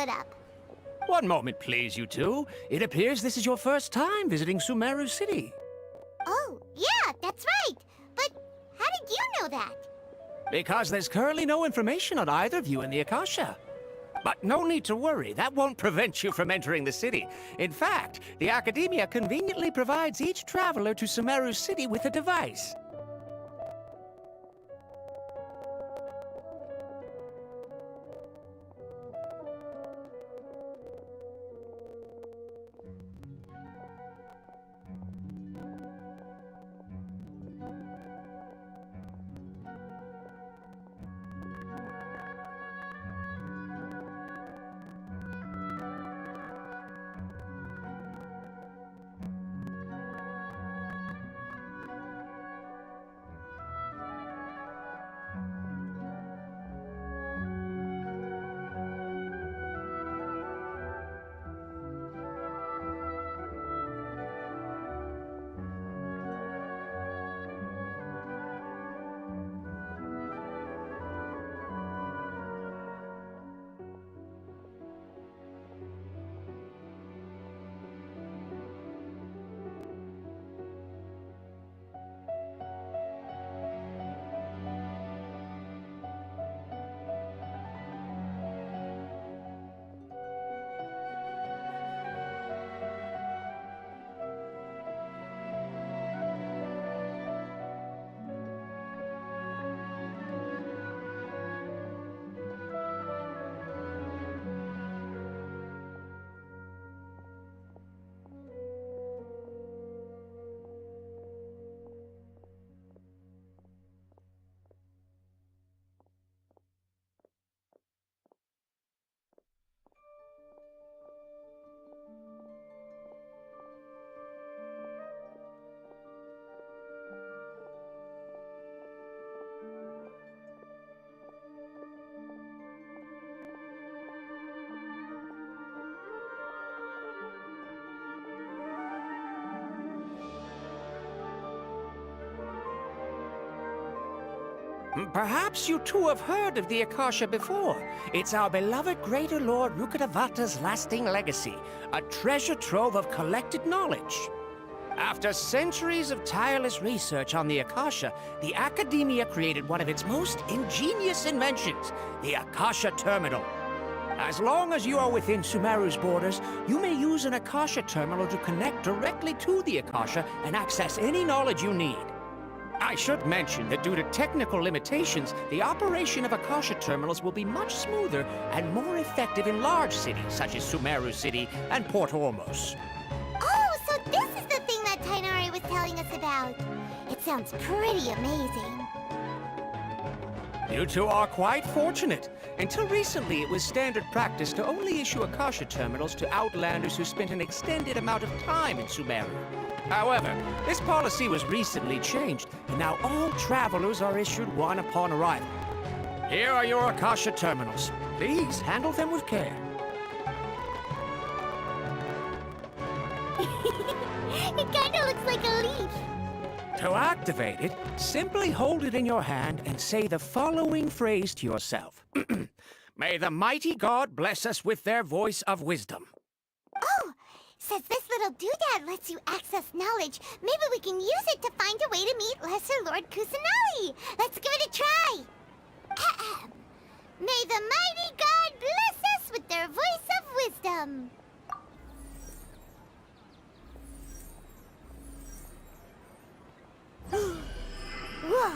split up. One moment, please, you two. It appears this is your first time visiting Sumeru City. Oh, yeah, that's right. But how did you know that? Because there's currently no information on either of you in the Akasha. But no need to worry, that won't prevent you from entering the city. In fact, the Academia conveniently provides each traveler to Sumeru City with a device. Perhaps you two have heard of the Akasha before. It's our beloved Greater Lord Rukkhadevata's lasting legacy, a treasure trove of collected knowledge. After centuries of tireless research on the Akasha, the Academia created one of its most ingenious inventions, the Akasha Terminal. As long as you are within Sumeru's borders, you may use an Akasha Terminal to connect directly to the Akasha and access any knowledge you need. I should mention that due to technical limitations, the operation of Akasha terminals will be much smoother and more effective in large cities such as Sumeru City and Port Ormos. Oh, so this is the thing that Tainari was telling us about. It sounds pretty amazing. You two are quite fortunate. Until recently, it was standard practice to only issue Akasha terminals to outlanders who spent an extended amount of time in Sumeru. However, this policy was recently changed, and now all travelers are issued one upon arrival. Here are your Akasha terminals. Please handle them with care. It kinda looks like a leaf. To activate it, simply hold it in your hand and say the following phrase to yourself. May the mighty God bless us with their voice of wisdom. Oh! Says this little doodad lets you access knowledge. Maybe we can use it to find a way to meet Lesser Lord Kusanali. Let's give it a try. May the mighty God bless us with their voice of wisdom. Whoa!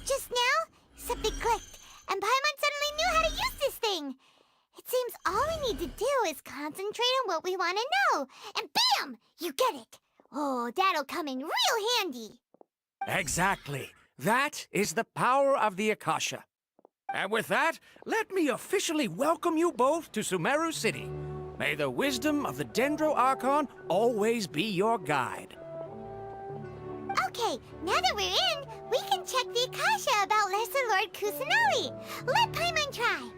Just now, something clicked, and Paimon suddenly knew how to use this thing. It seems all we need to do is concentrate on what we want to know, and bam! You get it. Oh, that'll come in real handy. Exactly. That is the power of the Akasha. And with that, let me officially welcome you both to Sumeru City. May the wisdom of the Dendro Archon always be your guide. Okay, now that we're in, we can check the Akasha about Lesser Lord Kusanali. Let Paimon try.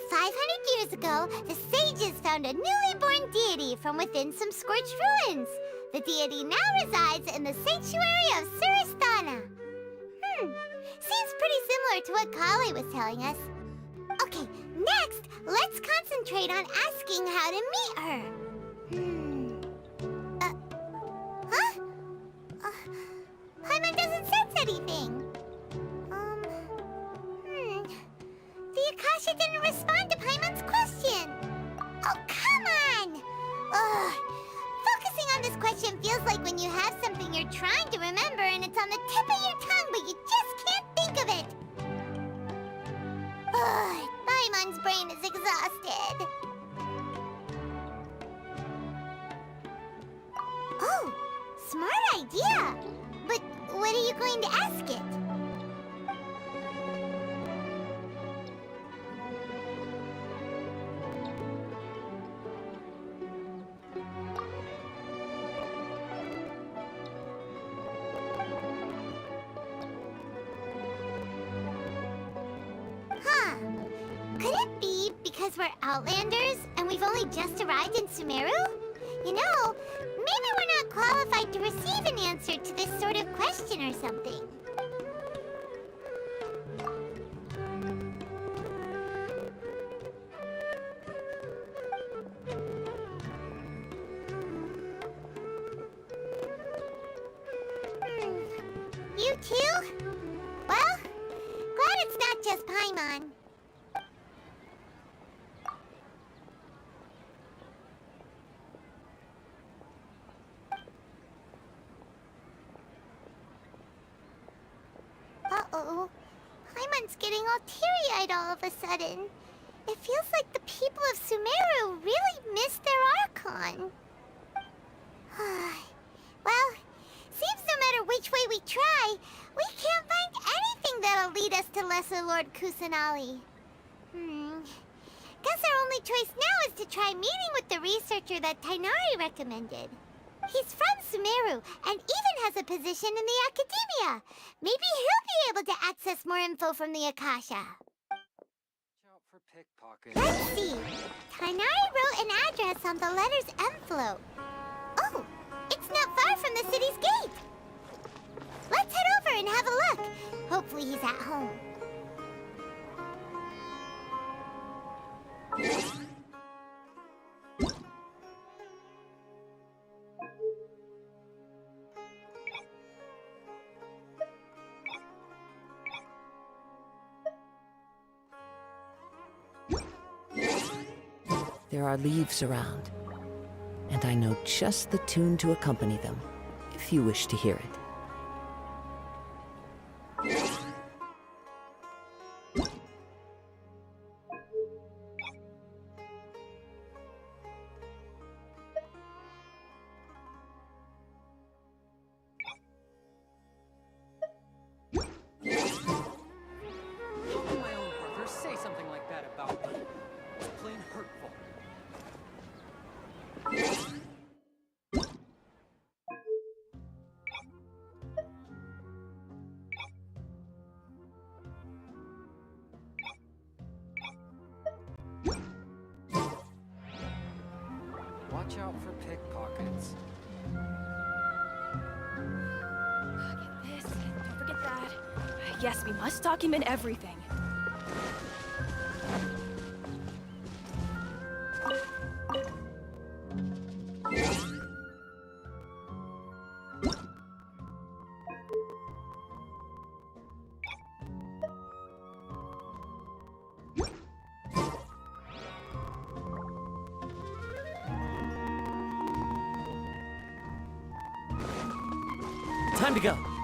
500 years ago, the sages found a newly born deity from within some scorched ruins. The deity now resides in the sanctuary of Surasthana. Seems pretty similar to what Kali was telling us. Okay, Okay, next, let's concentrate on asking how to meet her. Huh? Paimon doesn't sense anything. The Akasha didn't respond to Paimon's question. Oh, come on! Ugh. Focusing on this question feels like when you have something you're trying to remember and it's on the tip of your tongue, but you just can't think of it. Ugh. Paimon's brain is exhausted. Oh, smart idea. But what are you going to ask it? Huh. Could it be because we're Outlanders and we've only just arrived in Sumeru? You know, maybe we're not qualified to receive an answer to this sort of question or something. You too? Well, glad it's not just Paimon. Uh-oh. Paimon's getting all teary-eyed all of a sudden. It feels like the people of Sumeru really missed their Archon. Well, seems no matter which way we try, we can't find anything that'll lead us to Lesser Lord Kusanali. Guess our only choice now is to try meeting with the researcher that Tainari recommended. He's from Sumeru and even has a position in the academia. Maybe he'll be able to access more info from the Akasha. Let's see. Tainari wrote an address on the letter's envelope. Oh, it's not far from the city's gate. Let's head over and have a look. Hopefully he's at home. There are leaves around, and I know just the tune to accompany them, if you wish to hear it. My own brother say something like that about me. It's plain hurtful. Watch out for pickpockets. Get this, don't forget that. Yes, we must document everything. Time to go.